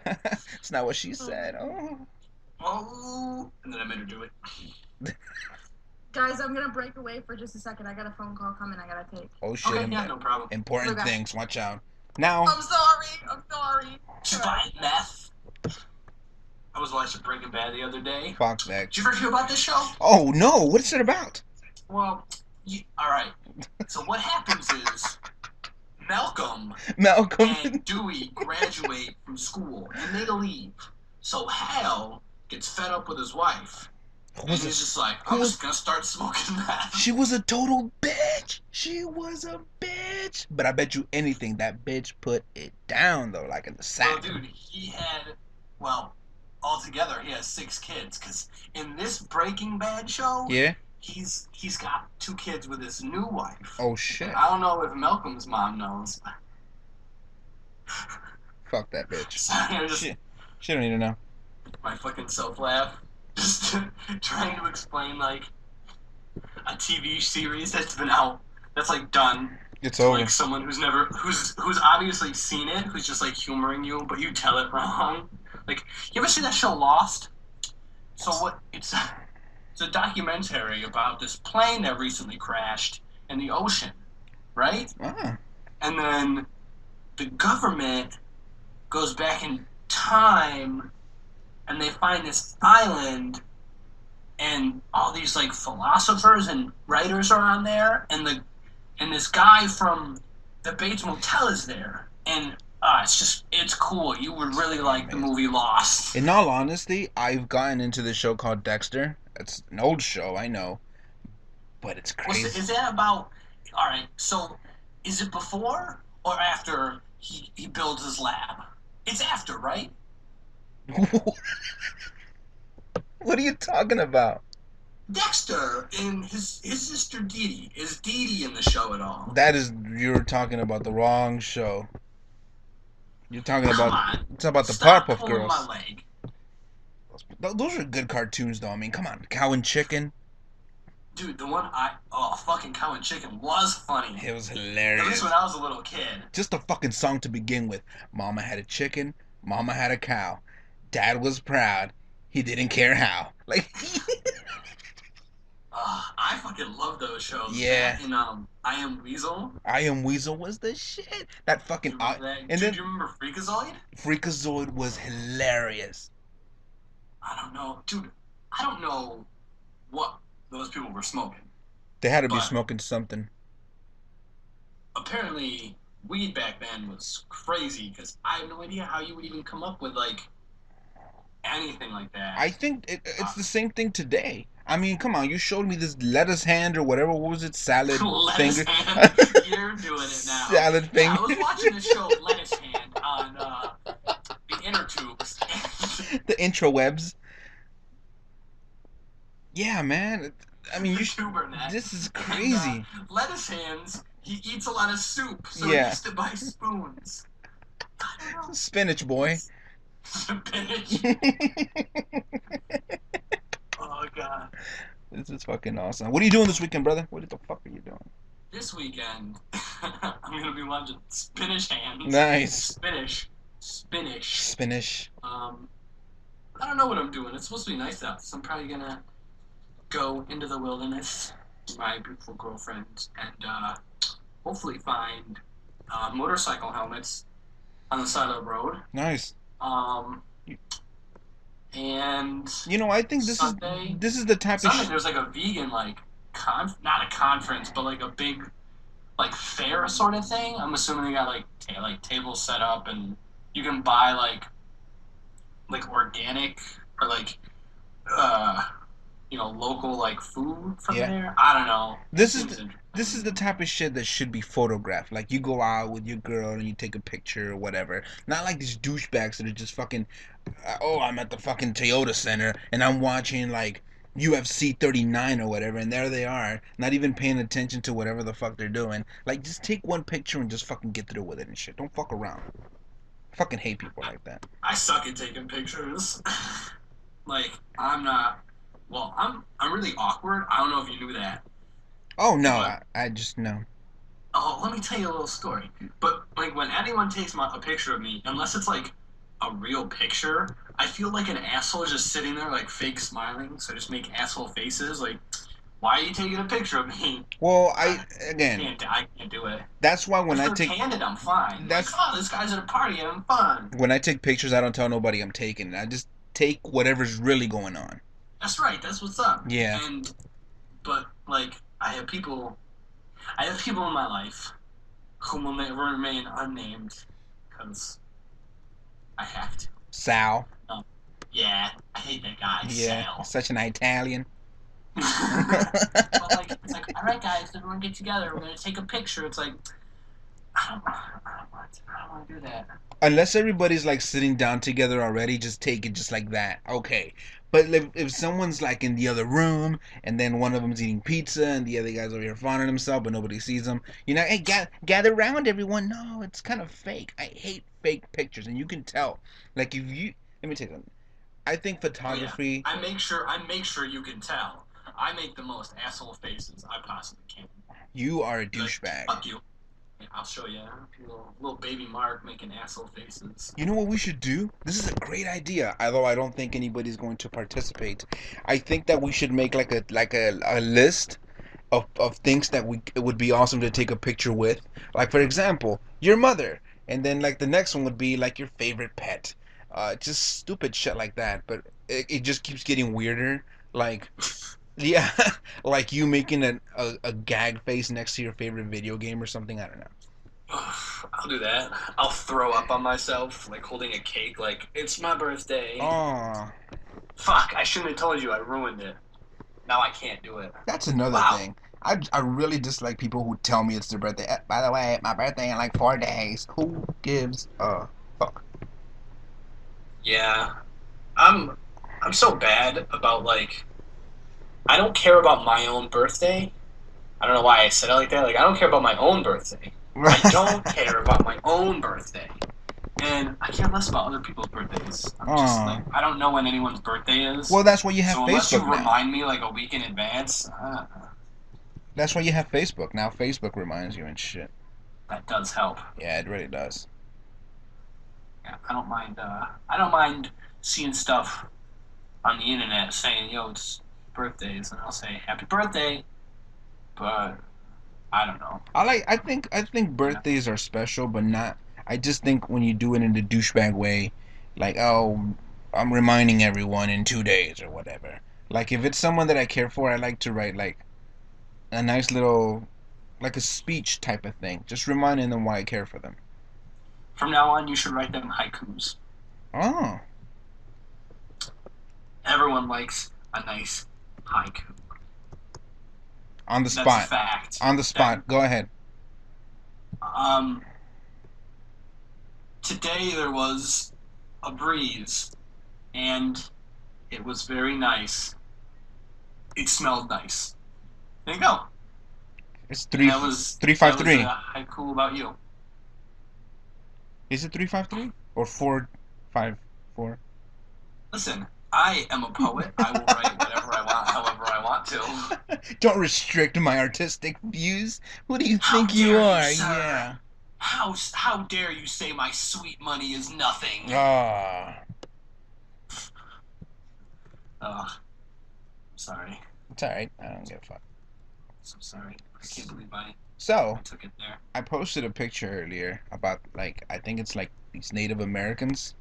It's not what she said. Oh. And then I made her do it. Guys, I'm gonna break away for just a second. I got a phone call coming. I gotta take. Oh shit! Okay, yeah, no problem. Important things. Watch out. Now. I'm sorry. She's buying meth. I was watching Breaking Bad the other day. Fuck that. Did you ever hear about this show? Oh no! What's it about? Well, all right. So what happens is Malcolm and Dewey graduate from school and they leave. So Hal gets fed up with his wife. And he's just like, I'm just gonna start smoking meth. She was a total bitch. She was a bitch. But I bet you anything that bitch put it down though, like in the sack. Well, dude, altogether he has 6 kids. Cause in this Breaking Bad show, yeah, he's got 2 kids with his new wife. Oh shit! I don't know if Malcolm's mom knows. Fuck that bitch. Sorry, she don't need to know. My fucking self laugh. Just trying to explain like a TV series that's been out, that's like done. It's over. Like someone who's obviously seen it, who's just like humoring you, but you tell it wrong. Like, you ever see that show Lost? So what? It's a documentary about this plane that recently crashed in the ocean, right? Ah. And then the government goes back in time. And they find this island, and all these like philosophers and writers are on there, and this guy from the Bates Motel is there, and it's cool. You would really like the movie Lost. In all honesty, I've gotten into this show called Dexter. It's an old show, I know, but it's crazy. Is that about? All right, so is it before or after he builds his lab? It's after, right? What are you talking about? Dexter and his sister Dee Dee. Is Dee Dee in the show at all? You're talking about the wrong show. You're talking about it's about the Stop Powerpuff pulling Girls. My leg. Those are good cartoons though. I mean, come on, Cow and Chicken. Dude, the one fucking Cow and Chicken was funny. It was hilarious. At least when I was a little kid. Just a fucking song to begin with. Mama had a chicken, Mama had a cow. Dad was proud. He didn't care how. Like, I fucking love those shows. Yeah. And I Am Weasel. I Am Weasel was the shit. That fucking. Do you remember Freakazoid? Freakazoid was hilarious. I don't know, dude. I don't know what those people were smoking. They had to be But smoking something. apparently, weed back then was crazy because I have no idea how you would even come up with like anything like that. I think it's the same thing today. I mean, come on, you showed me this lettuce hand or whatever. What was it? Salad Lettuce finger. hand. You're doing it now. Salad Yeah, finger. I was watching the show Lettuce Hand on the inner tubes. The intrawebs. Yeah, man. I mean, The you. tuber net. This is And, crazy. lettuce hands. He eats a lot of soup, so Yeah. he used to buy spoons. I don't know. Spinach boy. Spinach. Oh god. This is fucking awesome. What are you doing this weekend, brother? What the fuck are you doing? This weekend, I'm gonna be watching Spinach Hands. Nice. Spinach. Spinach. I don't know what I'm doing. It's supposed to be nice out, so I'm probably gonna go into the wilderness with my beautiful girlfriend and hopefully find motorcycle helmets on the side of the road. Nice. And You know, I think Sunday, this is the type of there's like a vegan like not a conference, but like a big like fair sort of thing. I'm assuming they got like tables set up and you can buy like organic or like local like food from Yeah. there. I don't know. This Seems is interesting. this is the type of shit that should be photographed. Like you go out with your girl and you take a picture or whatever. Not like these douchebags that are just fucking. Oh, I'm at the fucking Toyota Center and I'm watching like UFC 39 or whatever, and there they are, not even paying attention to whatever the fuck they're doing. Like, just take one picture and just fucking get through with it and shit. Don't fuck around. I fucking hate people like that. I suck at taking pictures. Like I'm not. Well, I'm really awkward. I don't know if you knew that. Oh no, What? I just no. Oh, let me tell you a little story. But like when anyone takes a picture of me, unless it's like a real picture, I feel like an asshole just sitting there like fake smiling. So I just make asshole faces. Like, why are you taking a picture of me? Well, I again, can't do it. that's why when If I they're take candid, I'm fine. That's- Like, oh, this guy's at a party having fun. when I take pictures, I don't tell nobody I'm taking it. I just take whatever's really going on. That's right. That's what's up. Yeah. But like, I have people in my life who will remain unnamed because I have to. Sal. Yeah, I hate that guy. Yeah, Sal. such an Italian. But like, it's like, all right, guys, everyone get together. We're gonna take a picture. It's like, I don't want to do that. Unless everybody's like sitting down together already, just take it just like that. Okay. But if someone's like in the other room and then one of them's eating pizza and the other guy's over here fawning himself but nobody sees them, you're not, hey, gather around everyone. No, it's kind of fake. I hate fake pictures, and you can tell. Like if you, let me tell you something. I think photography. I make sure you can tell. I make the most asshole faces I possibly can. You are a Like, douchebag. fuck you. I'll show you. Little baby Mark making asshole faces. You know what we should do? This is a great idea. Although I don't think anybody's going to participate. I think that we should make like a list of things that it would be awesome to take a picture with. Like for example, your mother, and then like the next one would be like your favorite pet. Just stupid shit like that. But it just keeps getting weirder. Like. Yeah, like you making a gag face next to your favorite video game or something. I don't know. I'll do that. I'll throw up on myself, like holding a cake, like, it's my birthday. Oh, Fuck, I shouldn't have told you, I ruined it. Now I can't do it. that's another Wow. thing. I really dislike people who tell me it's their birthday. By the way, my birthday in like 4 days. Who gives a fuck? Yeah. I'm so bad about, like, I don't care about my own birthday. I don't know why I said it like that. Like, I don't care about my own birthday. I don't care about my own birthday. And I care less about other people's birthdays. I'm just Aw. like, I don't know when anyone's birthday is. Well, that's why you have so unless you Facebook now. remind me like a week in advance, That's why you have Facebook now. Facebook reminds you and shit. that does help. Yeah, it really does. Yeah, I don't mind. I don't mind seeing stuff on the internet saying, "Yo, it's birthdays," and I'll say "Happy birthday," but I don't know. I think birthdays are special, but not. I just think when you do it in the douchebag way, like I'm reminding everyone in 2 days or whatever. Like if it's someone that I care for, I like to write like a nice little, like a speech type of thing, just reminding them why I care for them. From now on, you should write them haikus. Oh, Everyone likes a nice haiku. on the That's a spot. fact. On the spot. Go ahead. Today there was a breeze, and it was very nice. It smelled nice. There you go. It's And that was 353. That was a haiku about you. Is it 353 or 454? Listen, I am a poet. I will write whatever I want, however I want to. Don't restrict my artistic views. What do you How think you dare you, are? sir. Yeah. How dare you say my sweet money is nothing? Ah, Ugh. Sorry. it's alright. I don't give a fuck. So sorry. I can't believe I So, took it there. I posted a picture earlier about like I think it's like these Native Americans.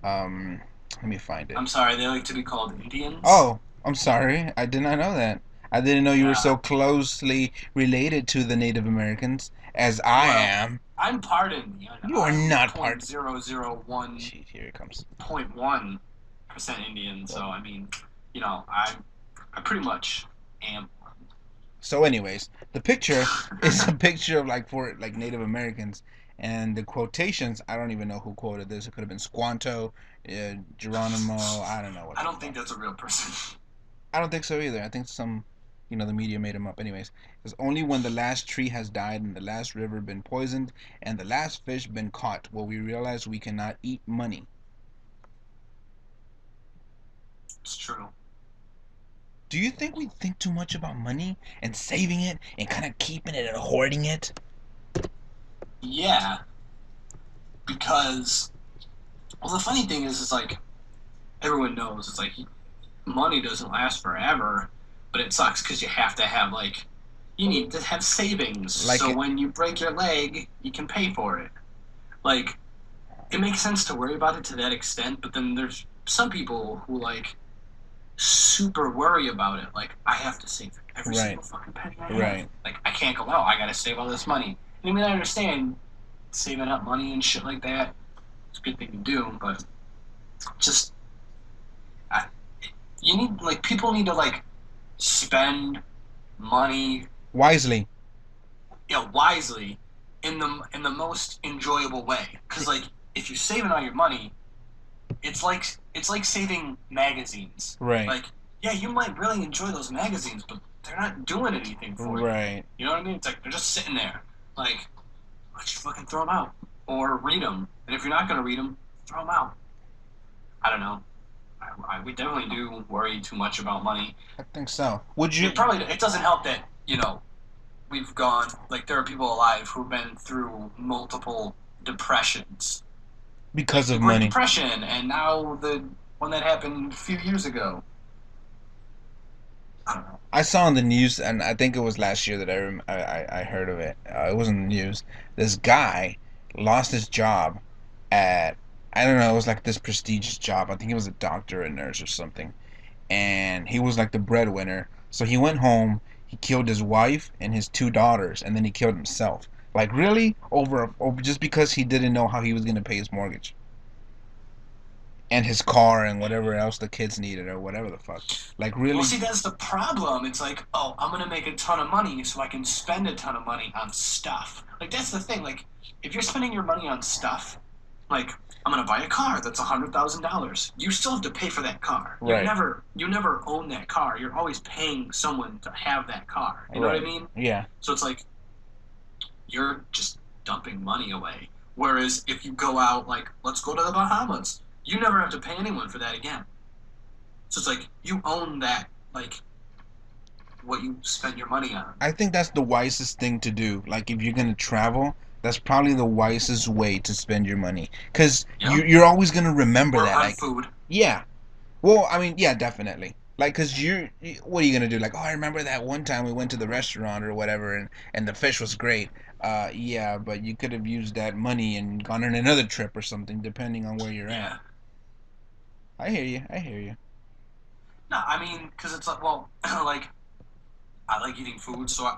Let me find it. I'm sorry, they like to be called Indians. Oh, I'm sorry. I did not know that. I didn't know you were Yeah. so closely related to the Native Americans as I Well, am. I'm part Indian. You are not part. 0.001.1% Shit, here it comes. Indian. So I mean, I pretty much am. So, anyways, the picture is a picture of like for like Native Americans, and the quotations. I don't even know who quoted this. It could have been Squanto, Geronimo. I don't know what. I don't think that's a real person. I don't think so either. I think some, the media made him up. Anyways, it's only when the last tree has died and the last river been poisoned and the last fish been caught will we realize we cannot eat money. It's true. Do you think we think too much about money and saving it and kind of keeping it and hoarding it? Yeah. Because, well, the funny thing is like, everyone knows, it's like, money doesn't last forever, but it sucks because you have to have, like, you need to have savings. Like so it- when you break your leg, you can pay for it. Like, it makes sense to worry about it to that extent, but then there's some people who, like, super worry about it. Like, I have to save every Right. single fucking penny I have. Right. Like, I can't go out. I gotta save all this money. I mean, I understand saving up money and shit like that. It's a good thing to do, but just you need people need to spend money Wisely. wisely in the most enjoyable way. Because if you're saving all your money, it's like saving magazines. Right. Like, yeah, you might really enjoy those magazines, but they're not doing anything for you. Right. You know what I mean? It's like they're just sitting there. Like, why don't you fucking throw them out or read them? And if you're not gonna read them, throw them out. I don't know. We definitely do worry too much about money. I think so. Would you? It doesn't help that we've gone there are people alive who've been through multiple depressions. Because The of Great money. Depression, and now the one that happened a few years ago. I don't know. I saw on the news, and I think it was last year that I heard of it. It was in the news. This guy lost his job at, I don't know, it was like this prestigious job. I think he was a doctor, a nurse, or something. And he was like the breadwinner. So he went home, he killed his wife and his 2 daughters, and then he killed himself. Like, really? Over just because he didn't know how he was going to pay his mortgage. And his car and whatever else the kids needed or whatever the fuck. Like, really? Well, see, that's the problem. It's like, oh, I'm gonna make a ton of money so I can spend a ton of money on stuff. Like, that's the thing. Like, if you're spending your money on stuff, like, I'm gonna buy a car that's $100,000. You still have to pay for that car. Right. You never own that car. You're always paying someone to have that car. You know what I Right. mean? Yeah. So it's like you're just dumping money away. Whereas if you go out, let's go to the Bahamas, you never have to pay anyone for that again. So it's like you own that, what you spend your money on. I think that's the wisest thing to do. Like, if you're gonna travel, that's probably the wisest way to spend your money. Because Yeah. you're always gonna remember Or that. on Like, food. yeah. Well, I mean, yeah, definitely. Like, because what are you gonna do? Like, oh, I remember that one time we went to the restaurant or whatever, and the fish was great. Yeah, but you could have used that money and gone on another trip or something, depending on where you're Yeah. I hear you. I hear you. No, I mean, because it's like, well, like, I like eating food, so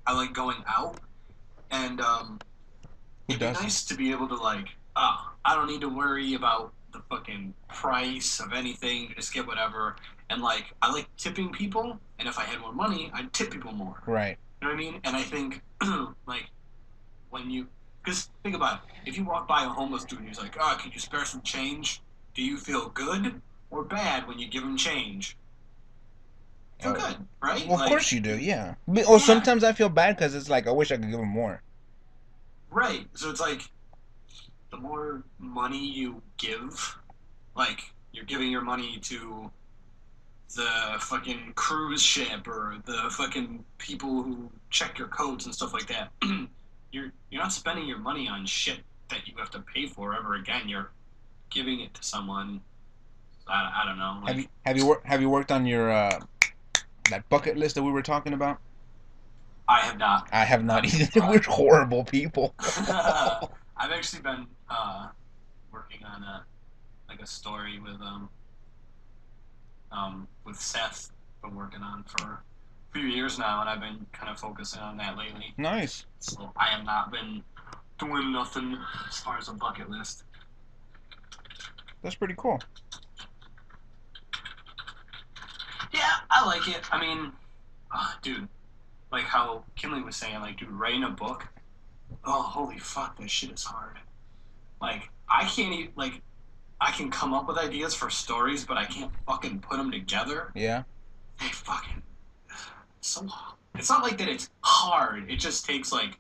I like going out, and Who it'd be doesn't? nice to be able to like, I don't need to worry about the fucking price of anything. Just get whatever. And like, I like tipping people, and if I had more money, I'd tip people more. Right. You know what I mean? And I think like when you, because think about it, if you walk by a homeless dude and he's like, "Oh, could you spare some change?" Do you feel good or bad when you give him change? Feel good, right? Well, of like, course you do. Yeah. Or sometimes I feel bad because it's like I wish I could give him more. Right. So it's like the more money you give, like you're giving your money to the fucking cruise ship or the fucking people who check your codes and stuff like that. you're not spending your money on shit that you have to pay for ever again. You're giving it to someone. I don't know. Like, Have you worked on your that bucket list that we were talking about? I have not. I have not either. We're horrible people. I've actually been working on a story with Seth. Been working on for a few years now, and I've been kind of focusing on that lately. Nice. So I have not been doing nothing as far as a bucket list. That's pretty cool. Yeah, I like it. I mean, dude, like how Kinley was saying, like, dude, writing a book. Oh, holy fuck, that shit is hard. Like, I can't even, like, I can come up with ideas for stories, but I can't fucking put them together. Yeah. They fucking, so, it's not like that it's hard. It just takes, like,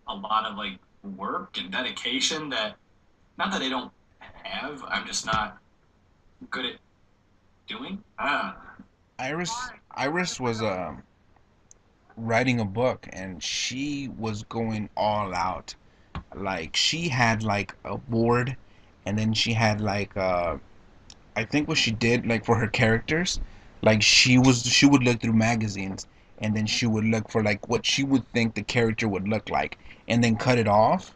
a lot of, like, work and dedication that, not that I don't have, I'm just not good at doing. Iris was writing a book and she was going all out. Like she had like a board, and then she had like I think what she did like for her characters, like she would look through magazines, and then she would look for like what she would think the character would look like, and then cut it off,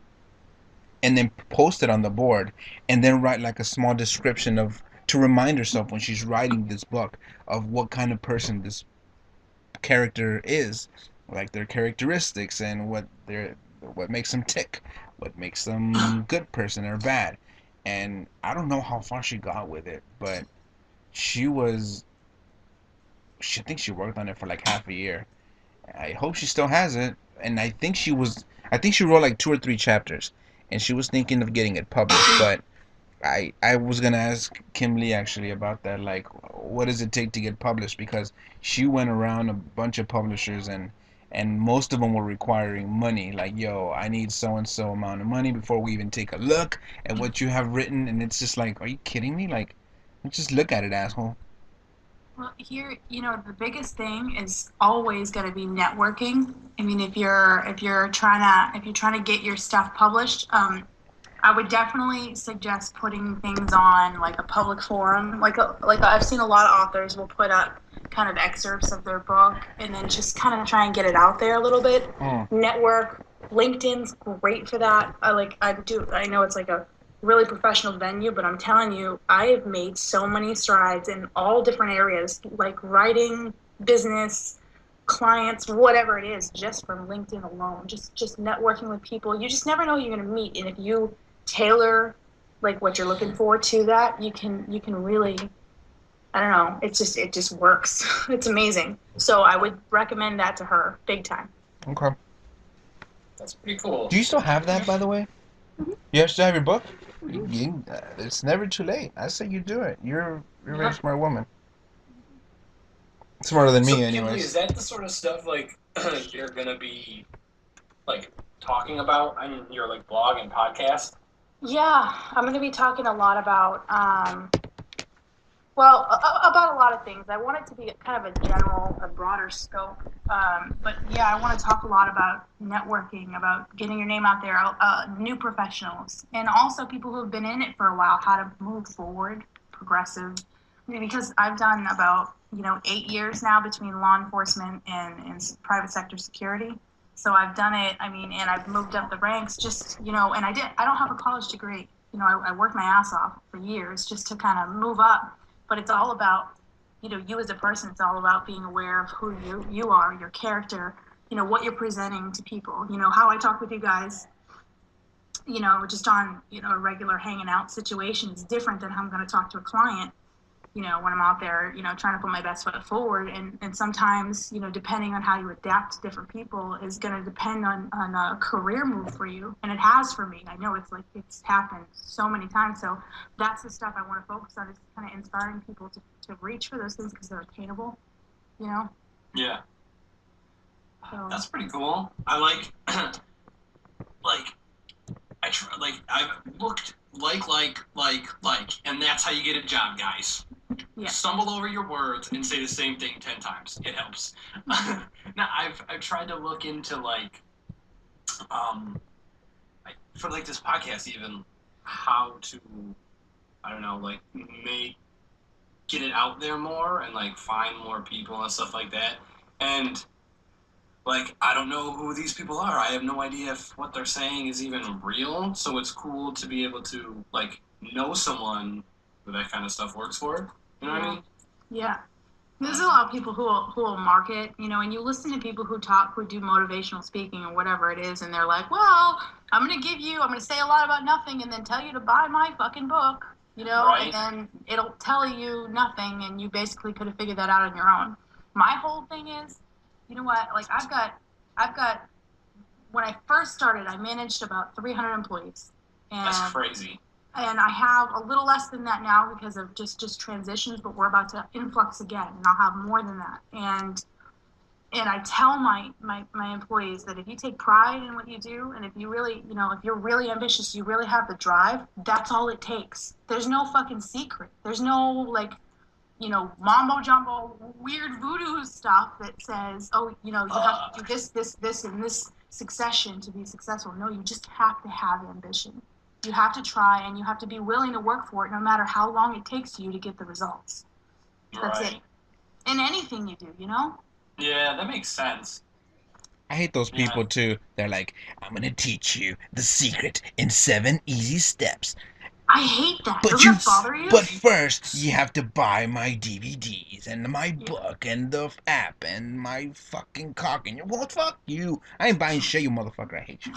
and then post it on the board, and then write like a small description of to remind herself when she's writing this book of what kind of person this character is, like their characteristics and what makes them tick, what makes them good person or bad. And I don't know how far she got with it, but she was she I think she worked on it for like half a year. I hope she still has it. And I think she wrote like 2 or 3 chapters, and she was thinking of getting it published, but I was gonna ask Kim Lee actually about that. Like, what does it take to get published? Because she went around a bunch of publishers, and most of them were requiring money. Like, yo, I need so and so amount of money before we even take a look at what you have written. And it's just like, are you kidding me? Like, just look at it, asshole. Well, here, the biggest thing is always going to be networking. I mean, if you're trying to get your stuff published, I would definitely suggest putting things on like a public forum. Like I've seen a lot of authors will put up kind of excerpts of their book and then just kind of try and get it out there a little bit. Network. LinkedIn's great for that. I know it's like a really professional venue, but I'm telling you, I have made so many strides in all different areas, like writing, business, clients, whatever it is, just from LinkedIn alone. Just networking with people. You just never know who you're going to meet, and if you tailor like what you're looking for to that, you can really, I don't know, it just works. It's amazing. So I would recommend that to her big time. Okay. That's pretty cool. Do you still have that, by the way? Mm-hmm. You still have your book? It's never too late. I say you do it. You're a very smart woman. Smarter than me, anyways. Kimberly, is that the sort of stuff like you're gonna be like talking about on your like blog and podcast? Yeah, I'm going to be talking a lot about, about a lot of things. I want it to be kind of a broader scope. But yeah, I want to talk a lot about networking, about getting your name out there, new professionals, and also people who have been in it for a while, how to move forward, progressive. I mean, because I've done about, 8 years now between law enforcement and private sector security. So I've done it, and I've moved up the ranks just, and I don't have a college degree. you know, I worked my ass off for years just to kind of move up. But it's all about, you know, you as a person. It's all about being aware of who you are, your character, you know, what you're presenting to people. You know, how I talk with you guys, you know, just on, you know, a regular hanging out situation is different than how I'm going to talk to a client, you know, when I'm out there, you know, trying to put my best foot forward. And sometimes, you know, depending on how you adapt to different people is going to depend on a career move for you. And it has for me. I know it's like, it's happened so many times. So that's the stuff I want to focus on, is kind of inspiring people to reach for those things because they're attainable, you know? Yeah. So, That's pretty cool. I like, like, I've looked and that's how you get a job, guys. yeah. Stumble over your words and say the same thing 10 times. It helps. Now, I've tried to look into, like, for, like, this podcast even, how to, I don't know, like, get it out there more and, like, find more people and stuff like that. And, like, I don't know who these people are. I have no idea if what they're saying is even real. So it's cool to be able to, like, know someone who that kind of stuff works for. You know what I mean? Yeah. There's a lot of people who will market, you know, and you listen to people who do motivational speaking or whatever it is, and they're like, well, I'm going to say a lot about nothing and then tell you to buy my fucking book, you know, Right. and then it'll tell you nothing, and you basically could have figured that out on your own. My whole thing is, you know what, like I've got, when I first started, I managed about 300 employees. And That's crazy. And I have a little less than that now because of just transitions, but we're about to influx again, and I'll have more than that. And I tell my employees that if you take pride in what you do, and if you really, you know, if you're really ambitious, you really have the drive, that's all it takes. There's no fucking secret. There's no, like, you know, mambo jumbo weird voodoo stuff that says, oh, you know, you have to do this in this succession to be successful. No, you just have to have ambition. You have to try, and you have to be willing to work for it no matter how long it takes you to get the results. That's Right. it. In anything you do, you know? Yeah, that makes sense. I hate those people too. They're like, I'm gonna teach you the secret in 7 easy steps. I hate that. But Doesn't that bother you? But first, you have to buy my DVDs and my book and the app and my fucking cock and your. Well, fuck you. I ain't buying shit, you motherfucker. I hate you.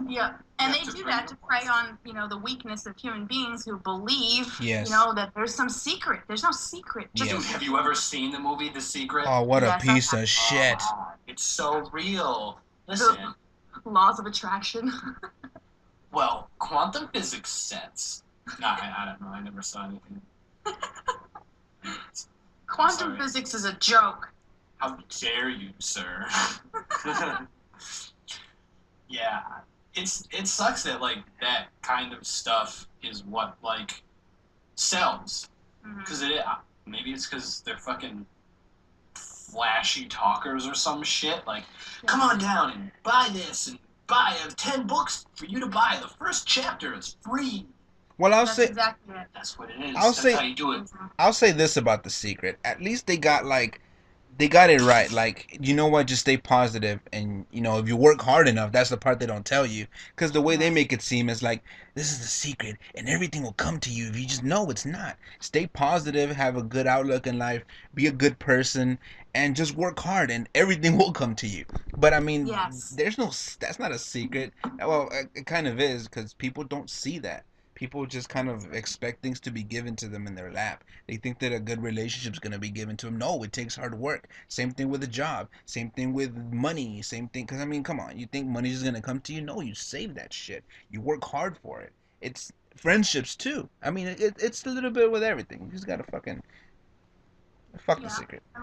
Yeah, and they do that to prey on, you know, the weakness of human beings who believe, Yes. you know, that there's some secret. There's no secret. Yes. Dude, have you ever seen the movie The Secret? Oh, what Yes, a piece of shit. It's so real. Listen. The laws of attraction. Well, quantum physics says. Nah, I don't know. I never saw anything. Quantum physics is a joke. How dare you, sir? Yeah, it sucks that, like, that kind of stuff is what, like, sells. Because maybe it's because they're fucking flashy talkers or some shit. Like, come on down and buy this and buy 10 books for you to buy. The first chapter is free. Well, That's exactly it. That's what it is. I'll That's say- how you do it. I'll say this about The Secret. At least they got it right. Like, you know what? Just stay positive, and you know, if you work hard enough, that's the part they don't tell you. Because the way they make it seem is like, this is the secret, and everything will come to you if you just know it's not. Stay positive, have a good outlook in life, be a good person, and just work hard, and everything will come to you. But I mean, Yes. that's not a secret. Well, it kind of is, because people don't see that. People just kind of expect things to be given to them in their lap. They think that a good relationship is going to be given to them. No, it takes hard work. Same thing with a job. Same thing with money. Same thing. Because, I mean, come on. You think money's just going to come to you? No, you save that shit. You work hard for it. It's friendships, too. I mean, it's a little bit with everything. You just got to fucking... Fuck The Secret. I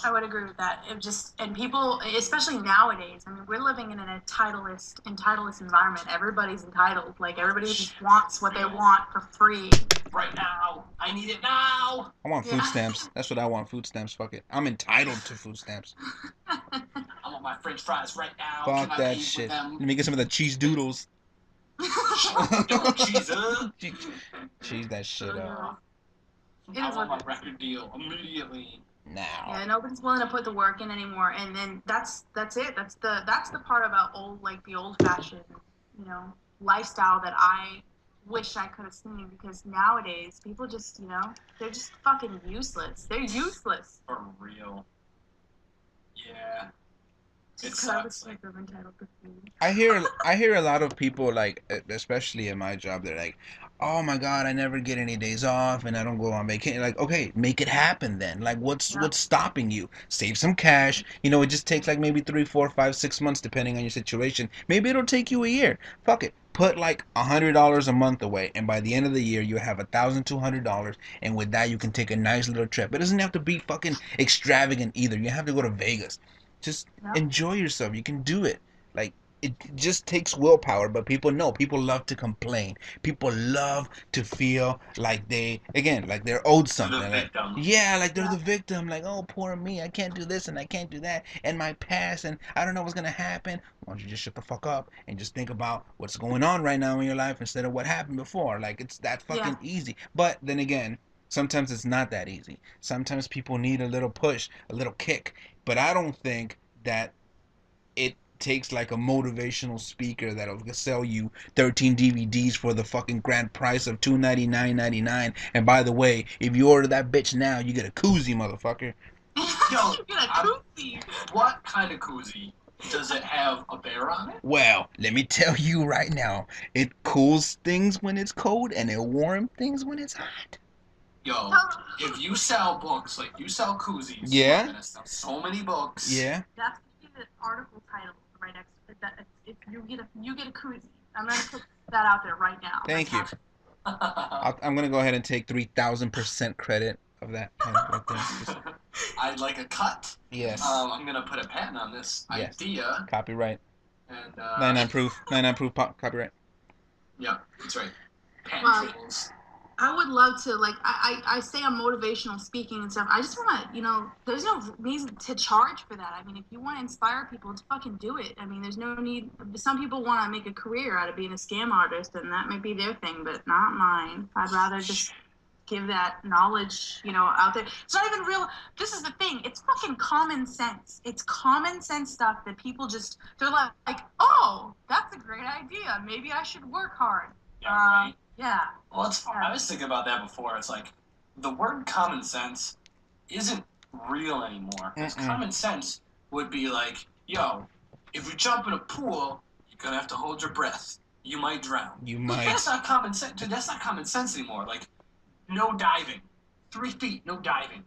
would agree with that. It just, and people, especially nowadays, I mean, we're living in an entitlist environment. Everybody's entitled. Like, everybody just wants what they want for free. Right now. I need it now. I want food stamps. That's what I want, food stamps. Fuck it. I'm entitled to food stamps. I want my french fries right now. Fuck Can I that pay shit. with them? Let me get some of the cheese doodles. Don't cheese up. Cheese that shit up. I want my record deal immediately. Now. Yeah, nobody's willing to put the work in anymore, and then that's it. That's the part about the old fashioned, you know, lifestyle that I wish I could have seen, because nowadays people just, they're just fucking useless. They're useless. For real. Yeah. Just because I was super entitled to food. I hear a lot of people, like, especially in my job, they're like, oh my god, I never get any days off and I don't go on vacation. Like, okay, make it happen then. Like, what's stopping you? Save some cash. It just takes like maybe 3, 4, 5, 6 months depending on your situation. Maybe it'll take you a year. Fuck it. Put like $100 a month away, and by the end of the year you have $1,200, and with that you can take a nice little trip. It doesn't have to be fucking extravagant either. You have to go to Vegas. Just enjoy yourself. You can do it. Like, it just takes willpower, but people love to complain. People love to feel like they're owed something. The victim. Like they're the victim. Like, oh, poor me, I can't do this and I can't do that, and my past, and I don't know what's gonna happen. Why don't you just shut the fuck up and just think about what's going on right now in your life instead of what happened before? Like, it's that fucking easy. But then again, sometimes it's not that easy. Sometimes people need a little push, a little kick. But I don't think that it takes like a motivational speaker that'll sell you 13 DVDs for the fucking grand price of $299.99. And by the way, if you order that bitch now, you get a koozie, motherfucker. Yo, you get a koozie. What kind of koozie? Does it have a bear on it? Well, let me tell you right now, it cools things when it's cold and it warms things when it's hot. Yo, if you sell books, like you sell koozies, yeah, you're gonna sell so many books. Yeah. That's the article title right next to it. That if you get a koozie. I'm gonna put that out there right now. Thank you. I'm gonna go ahead and take 3,000% credit of that. I'd like a cut. Yes. I'm gonna put a patent on this idea. Copyright. And 99 proof. 99 proof copyright. Yeah, that's right. Patent tables. I would love to, like, I say I'm motivational speaking and stuff. I just want to, there's no reason to charge for that. I mean, if you want to inspire people, just fucking do it. I mean, there's no need. Some people want to make a career out of being a scam artist, and that may be their thing, but not mine. I'd rather just give that knowledge, out there. It's not even real. This is the thing. It's fucking common sense. It's common sense stuff that people just, they're like, oh, that's a great idea. Maybe I should work hard. Yeah, right. Yeah. Well, I was thinking about that before. It's like the word common sense isn't real anymore. Because common sense would be like, yo, if you jump in a pool, you're going to have to hold your breath. You might drown. You might. That's not common sense. Dude, that's not common sense anymore. Like, no diving. 3 feet, no diving.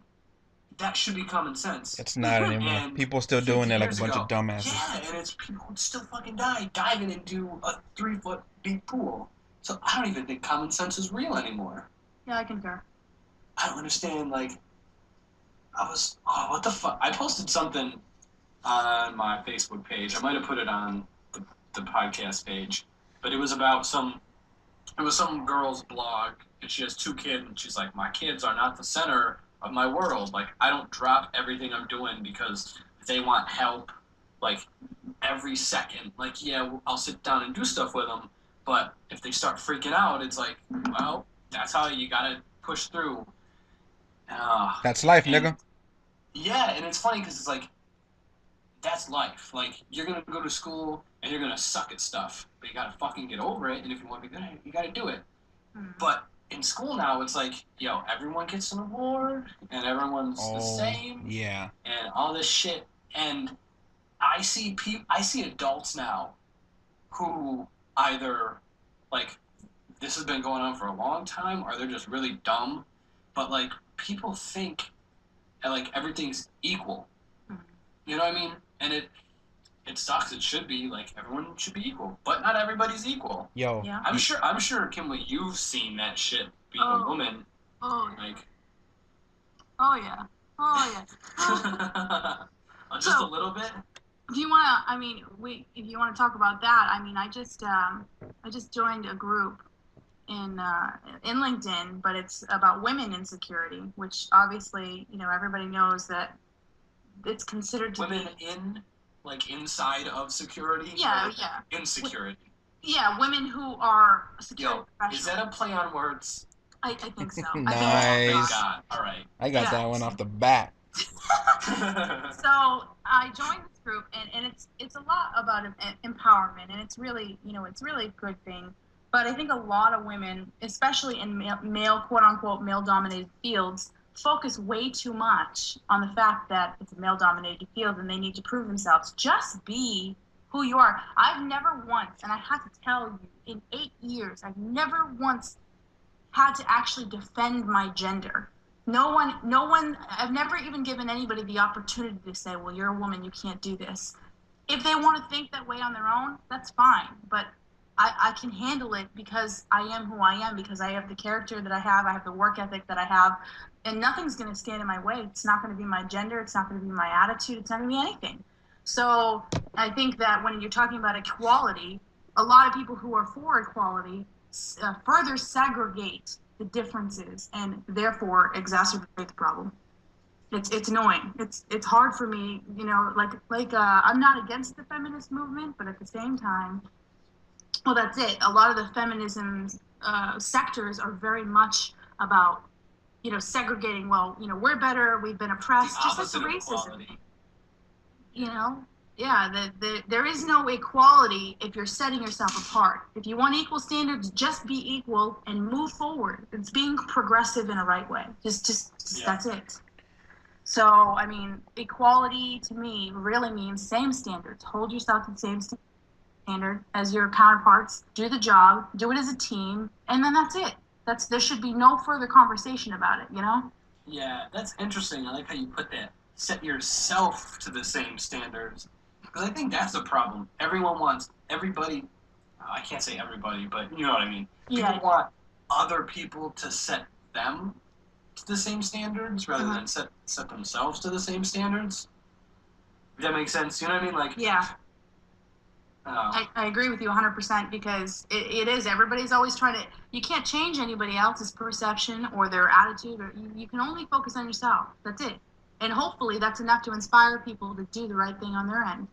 That should be common sense. It's not anymore. People still doing it like a bunch of dumbasses. Yeah, and it's people would still fucking die diving into a 3-foot deep pool. So I don't even think common sense is real anymore. Yeah, I concur. I don't understand, like, what the fuck? I posted something on my Facebook page. I might have put it on the podcast page. But it was about some girl's blog, and she has 2 kids, and she's like, my kids are not the center of my world. Like, I don't drop everything I'm doing because they want help, like, every second. Like, yeah, I'll sit down and do stuff with them. But if they start freaking out, it's like, well, that's how you gotta push through. That's life, nigga. Yeah, and it's funny because it's like, that's life. Like, you're gonna go to school and you're gonna suck at stuff, but you gotta fucking get over it. And if you want to be good at it, you gotta do it. But in school now, it's like, yo, everyone gets an award and everyone's the same. Yeah. And all this shit. And I see adults now who either, like, this has been going on for a long time, or they're just really dumb. But, like, people think, like, everything's equal. You know what I mean? And it sucks. It should be, like, everyone should be equal. But not everybody's equal. Yo. Yeah. I'm sure, Kimberly, you've seen that shit being a woman. Oh. Like. Oh, yeah. Oh, yeah. Just a little bit? If you want to, if you want to talk about that, I just joined a group in LinkedIn, but it's about women insecurity, which obviously, everybody knows that it's considered to women inside of security? Yeah, yeah. Insecurity. Yeah, women who are security professionals. Is that a play on words? I think so. Nice. Thank God. All right. I got that one off the bat. So I joined this group, and it's a lot about empowerment, and it's really, it's really a good thing. But I think a lot of women, especially in male quote unquote male dominated fields, focus way too much on the fact that it's a male dominated field and they need to prove themselves. Just be who you are. I've never once, and I have to tell you, in 8 years, I've never once had to actually defend my gender. No one, I've never even given anybody the opportunity to say, well, you're a woman, you can't do this. If they want to think that way on their own, that's fine. But I can handle it because I am who I am, because I have the character that I have the work ethic that I have, and nothing's going to stand in my way. It's not going to be my gender, it's not going to be my attitude, it's not going to be anything. So I think that when you're talking about equality, a lot of people who are for equality further segregate the differences and therefore exacerbate the problem. It's annoying. It's hard for me, you know, I'm not against the feminist movement, but at the same time, well, that's it. A lot of the feminism sectors are very much about, you know, segregating. Well, you know, we're better. We've been oppressed, just like the racism. Equality. You know, yeah. There is no equality if you're setting yourself apart. If you want equal standards, just be equal and move forward. It's being progressive in a right way. Just yeah. That's it. So, I mean, equality to me really means same standards. Hold yourself to the same standard as your counterparts. Do the job. Do it as a team, and then that's it. There should be no further conversation about it. You know? Yeah, that's interesting. I like how you put that. Set yourself to the same standards, because I think that's the problem. Everyone wants everybody. I can't say everybody, but you know what I mean. Yeah. People want other people to set them to the same standards rather than set themselves to the same standards. Does that make sense? You know what I mean? Like, yeah. I agree with you 100% because it is. Everybody's always trying to. You can't change anybody else's perception or their attitude, or you can only focus on yourself. That's it. And hopefully that's enough to inspire people to do the right thing on their end.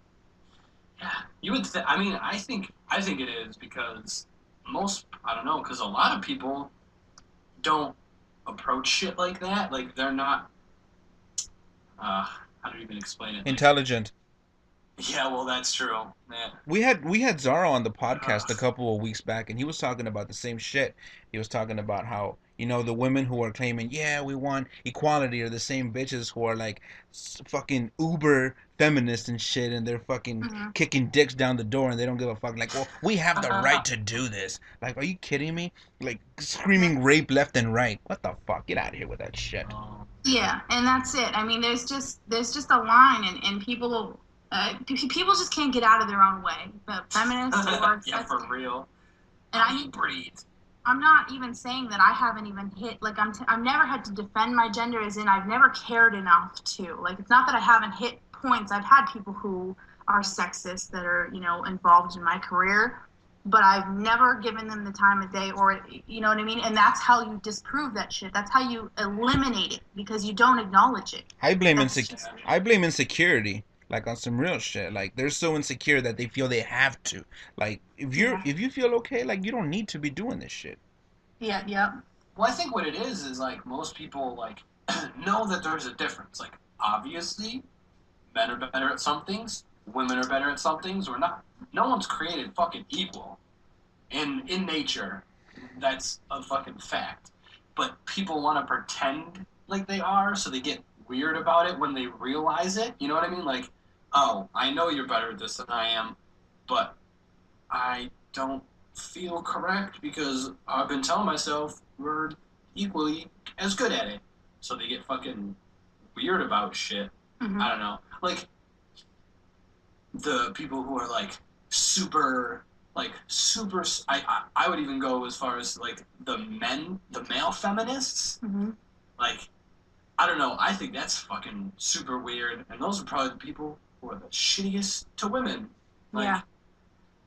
Yeah, you would. I think it is because I don't know, because a lot of people don't approach shit like that. Like they're not. How do you even explain it? Intelligent. Yeah, well, that's true. Man. We had Zara on the podcast a couple of weeks back, and he was talking about the same shit. He was talking about how, you know, the women who are claiming, yeah, we want equality are the same bitches who are like fucking uber feminists and shit, and they're fucking kicking dicks down the door, and they don't give a fuck. Like, well, we have the right to do this. Like, are you kidding me? Like, screaming rape left and right. What the fuck? Get out of here with that shit. Yeah, and that's it. I mean, there's just a line, and people just can't get out of their own way. The feminists, yeah, for real. And I need breathe. I'm not even saying that I haven't even hit. Like I've never had to defend my gender, as in I've never cared enough to. Like it's not that I haven't hit points. I've had people who are sexist that are, you know, involved in my career, but I've never given them the time of day, or you know what I mean. And that's how you disprove that shit. That's how you eliminate it, because you don't acknowledge it. I blame insecurity. Like on some real shit. Like they're so insecure that they feel they have to. Like if you feel okay, like you don't need to be doing this shit. Yeah, yeah. Well, I think what it is like most people like know that there's a difference. Like obviously, men are better at some things, women are better at some things, or not. No one's created fucking equal. In nature, that's a fucking fact. But people want to pretend like they are, so they get weird about it when they realize it. You know what I mean? Like, oh, I know you're better at this than I am, but I don't feel correct because I've been telling myself we're equally as good at it. So they get fucking weird about shit. Mm-hmm. I don't know. Like, the people who are, like, super, I would even go as far as, like, the male feminists. Mm-hmm. Like, I don't know. I think that's fucking super weird. And those are probably the people who are the shittiest to women. Like, yeah.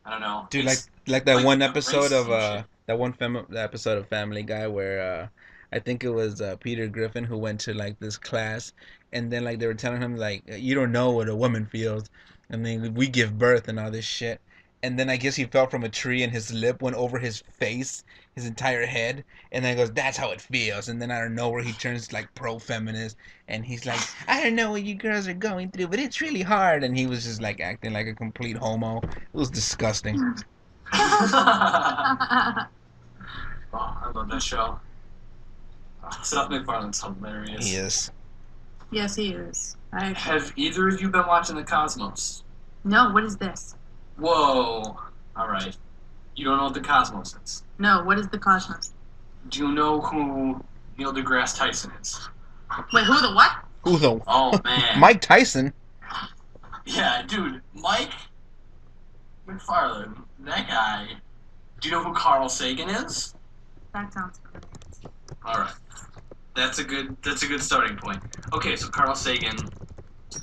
I don't know. Dude, like that one episode of episode of Family Guy where I think it was Peter Griffin who went to like this class, and then like they were telling him like, you don't know what a woman feels, and then we give birth and all this shit. And then I guess he fell from a tree and his lip went over his face, his entire head. And then he goes, that's how it feels. And then out of nowhere he turns like pro-feminist. And he's like, I don't know what you girls are going through, but it's really hard. And he was just like acting like a complete homo. It was disgusting. Oh, I love that show. Seth MacFarlane's hilarious. He is. Yes, he is. Have either of you been watching The Cosmos? No, what is this? Whoa. Alright. You don't know what The Cosmos is? No, what is the Cosmos? Do you know who Neil deGrasse Tyson is? Wait, who the what? Who the? Oh, man. Mike Tyson. Yeah, dude. Mike McFarlane. That guy. Do you know who Carl Sagan is? That sounds familiar. Alright. That's a good starting point. Okay, so Carl Sagan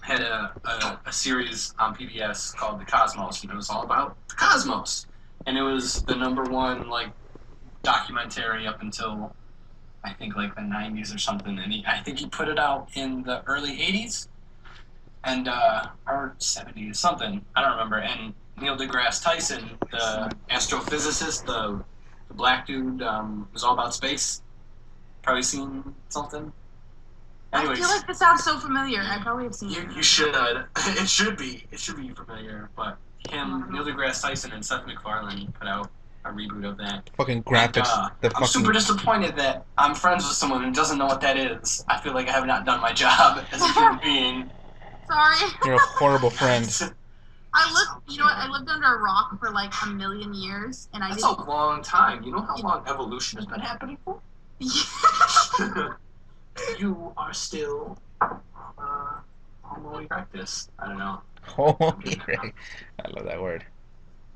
had a series on PBS called The Cosmos, and it was all about the cosmos. And it was the #1 like documentary up until I think like the 90s or something. And I think he put it out in the early 80s and or 70s something. I don't remember. And Neil deGrasse Tyson, the astrophysicist, the black dude, was all about space. Probably seen something. Anyways, I feel like this sounds so familiar. I probably have seen it. you should. It should be familiar. But Neil deGrasse Tyson, and Seth MacFarlane put out a reboot of that. Fucking graphics. And, I'm super disappointed that I'm friends with someone who doesn't know what that is. I feel like I have not done my job as a human being. Sorry. You're a horrible friend. You know what? I lived under a rock for like a million years, and That's a long time. You know how long evolution has been happening for? You are still Homo erectus. I don't know. Homo erectus. I love that word.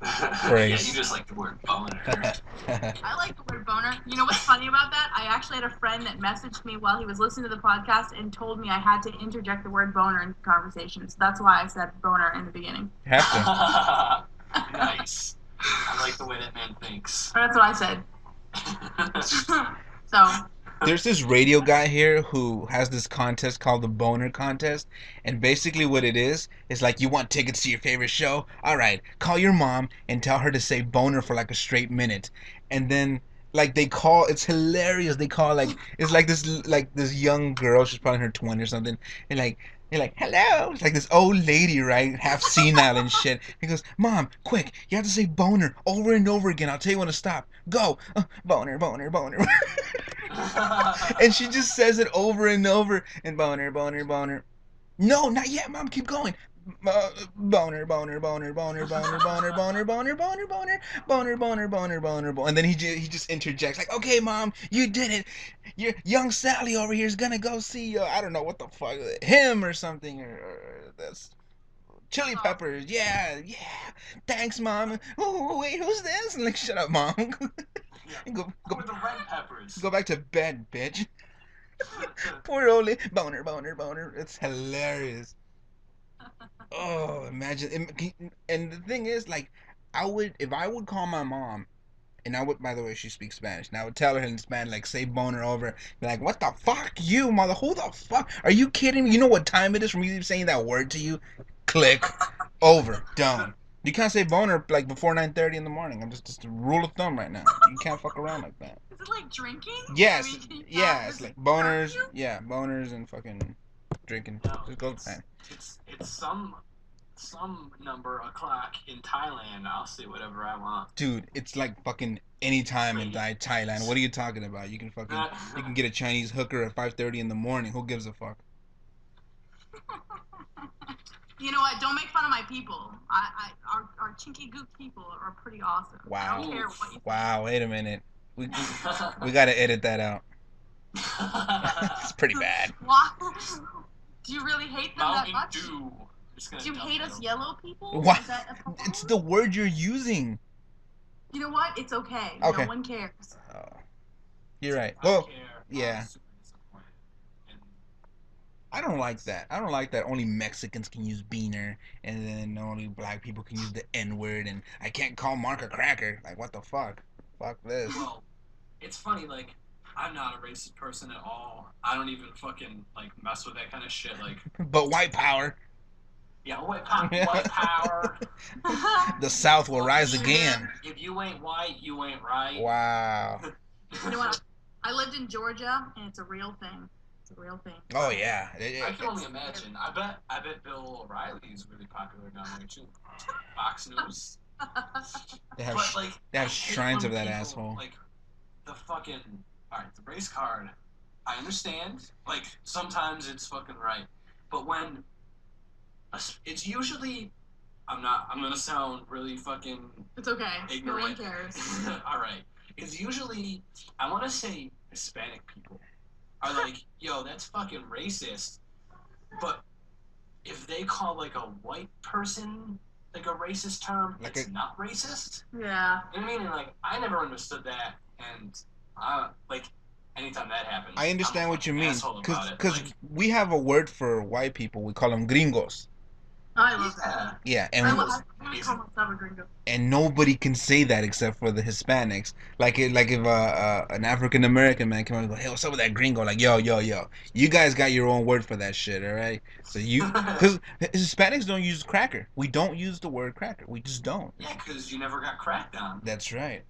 Yeah, you just like the word boner. I like the word boner. You know what's funny about that? I actually had a friend that messaged me while he was listening to the podcast and told me I had to interject the word boner in conversations. That's why I said boner in the beginning. You have to. Nice. I like the way that man thinks. That's what I said. So. There's this radio guy here who has this contest called the Boner Contest, and basically what it is like, you want tickets to your favorite show? Alright, call your mom and tell her to say boner for like a straight minute. And then, like, it's hilarious, they call, like, it's like this young girl, she's probably in her 20s or something, and you're like, hello. It's like this old lady, right? Half senile and shit. He goes, Mom, quick, you have to say boner over and over again. I'll tell you when to stop. Go. Boner, boner, boner. And she just says it over and over. And boner, boner, boner. No, not yet, Mom. Keep going. Boner, boner, boner, boner, boner, boner, boner, boner, boner, boner, boner, boner, boner, boner, and then he just interjects like, okay, Mom, you did it. Your young Sally over here is gonna go see I don't know what the fuck, him or something, or this Chili Peppers. Yeah. Thanks, Mom. Oh wait, who's this? And like, shut up, Mom. Go with the red peppers. Go back to bed, bitch. Poor old boner, boner, boner. It's hilarious. Oh, imagine. And the thing is, like, if I would call my mom, and I would, by the way, she speaks Spanish, and I would tell her in Spanish, like, say boner over, be like, what the fuck, you mother, who the fuck, are you kidding me? You know what time it is for me saying that word to you? Click, over, done. You can't say boner, like, before 9:30 in the morning. I'm just a rule of thumb right now. You can't fuck around like that. Is it like drinking? Yes, I mean, it's like boners, boners and fucking drinking. No, just go, man. It's some number o'clock in Thailand. I'll say whatever I want. Dude, it's like fucking any time in Thailand. What are you talking about? You can get a Chinese hooker at 5:30 in the morning. Who gives a fuck? You know what? Don't make fun of my people. Our chinky gook people are pretty awesome. Wow. I don't care what you think. Wow. Wait a minute. We gotta edit that out. It's pretty bad. Why? Do you really hate them that Mountain much? Dew. Do you hate us yellow people? What? Is that a problem? It's the word you're using. You know what? It's okay. Okay. No one cares. You're right. I Well, care. yeah. I'm super disappointed. And I don't like that. I don't like that only Mexicans can use beaner, and then only black people can use the N-word, and I can't call Mark a cracker. Like, what the fuck? Fuck this. well, it's funny. Like, I'm not a racist person at all. I don't even fucking like mess with that kind of shit. Like, But white power. yeah, white power. The South will rise again. If you ain't white, you ain't right. Wow. You know what? I lived in Georgia, and it's a real thing. It's a real thing. Oh yeah. I can only imagine. I bet Bill O'Reilly is really popular down there too. Fox News. They have But like, they have I hate shrines when of that people, asshole. Like the fucking alright, the race card. I understand. Like sometimes it's fucking right, but when it's usually I'm gonna sound really fucking It's okay. No one ignorant. cares. All right. It's usually I want to say Hispanic people are like, yo, that's fucking racist. But if they call like a white person like a racist term, Like it's not racist. Yeah. You know what I mean? And like I never understood that, and like anytime that happens, I understand I'm a what you fucking mean, asshole because about it. Like, we have a word for white people. We call them gringos. Oh, I love that. yeah, Yeah, I was call myself a gringo. and nobody can say that except for the Hispanics. Like if an African American man came out and go, "Hey, what's up with that gringo?" Like, yo, you guys got your own word for that shit, all right? So because Hispanics don't use cracker. We don't use the word cracker. We just don't. yeah, because you never got cracked on. That's right.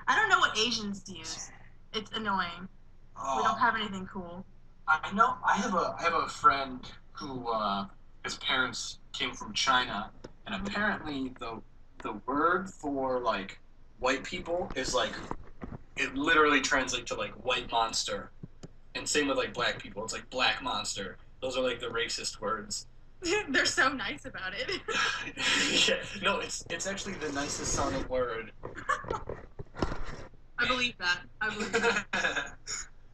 I don't know what Asians use. It's annoying. We don't have anything cool. I know. I have a friend who his parents came from China, and apparently the word for like white people is like it literally translates to like white monster, and same with like black people. It's like black monster. Those are like the racist words. They're so nice about it. Yeah, no, it's actually the nicest sounding word. I believe that.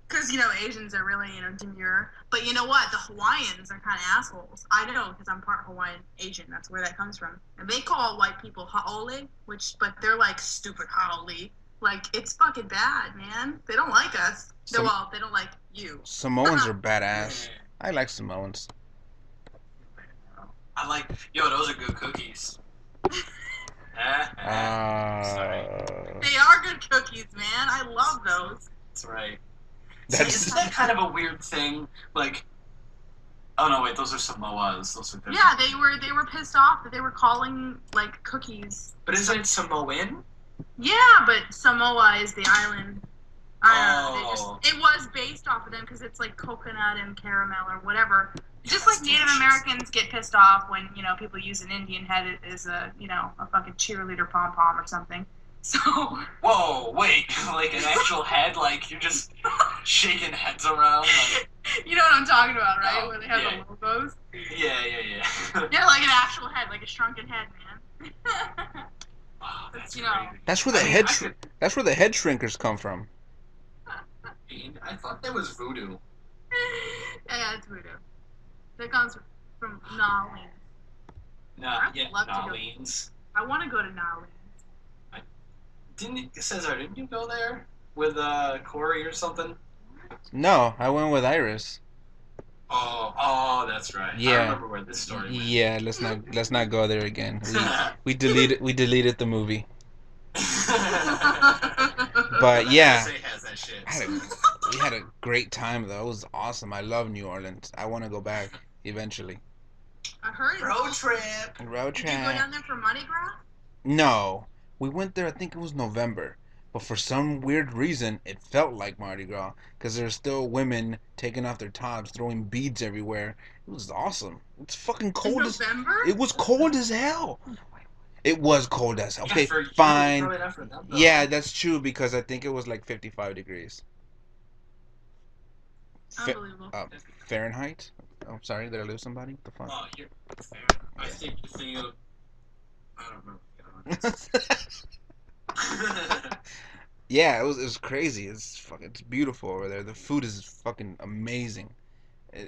Because, Asians are really, demure. But you know what? The Hawaiians are kind of assholes. I know, because I'm part Hawaiian Asian. That's where that comes from. And they call white people ha'ole, but they're like stupid ha'ole. Like, it's fucking bad, man. They don't like us. They don't like you. Samoans are badass. I like Samoans. I like, yo, those are good cookies. Sorry. They are good cookies, man. I love those. That's right. That's Isn't that kind of a weird thing? Like, oh no, wait, those are Samoas. Those are different. Yeah, they were pissed off that they were calling like cookies. But isn't it Samoan? Yeah, but Samoa is the island. It was based off of them because it's like coconut and caramel or whatever. Just like Native Americans get pissed off when people use an Indian head as a a fucking cheerleader pom pom or something. So. Whoa, wait, like an actual head? Like you're just shaking heads around? Like... You know what I'm talking about, right? Oh, Where they have yeah. the logos. Yeah. Yeah, like an actual head, like a shrunken head, man. Oh, that's You crazy. know. That's where the that's where the head shrinkers come from. I thought that was voodoo. Yeah, it's voodoo. That comes from Nolens. Nolens. I want to go to Nolens. Didn't you go there with Corey or something? No, I went with Iris. Oh, that's right. Yeah. I remember where this story went. Yeah, let's not go there again. We deleted the movie. But yeah, Has that shit. we had a great time though. It was awesome. I love New Orleans. I want to go back eventually. I heard Road trip. Road Did you go trip. down there for Mardi Gras? No, we went there. I think it was November, but for some weird reason, it felt like Mardi Gras because there's still women taking off their tops, throwing beads everywhere. It was awesome. It's fucking cold as. November? It was cold as hell. It was cold as hell. Okay, for you, fine. probably not for them, though. Yeah, that's true because I think it was like 55 degrees. Unbelievable. Fahrenheit? Oh, sorry, did I lose somebody? What the fuck? Oh, you're fair. I think you're thinking of. I don't know. Yeah, it was crazy. It's beautiful over there. The food is fucking amazing.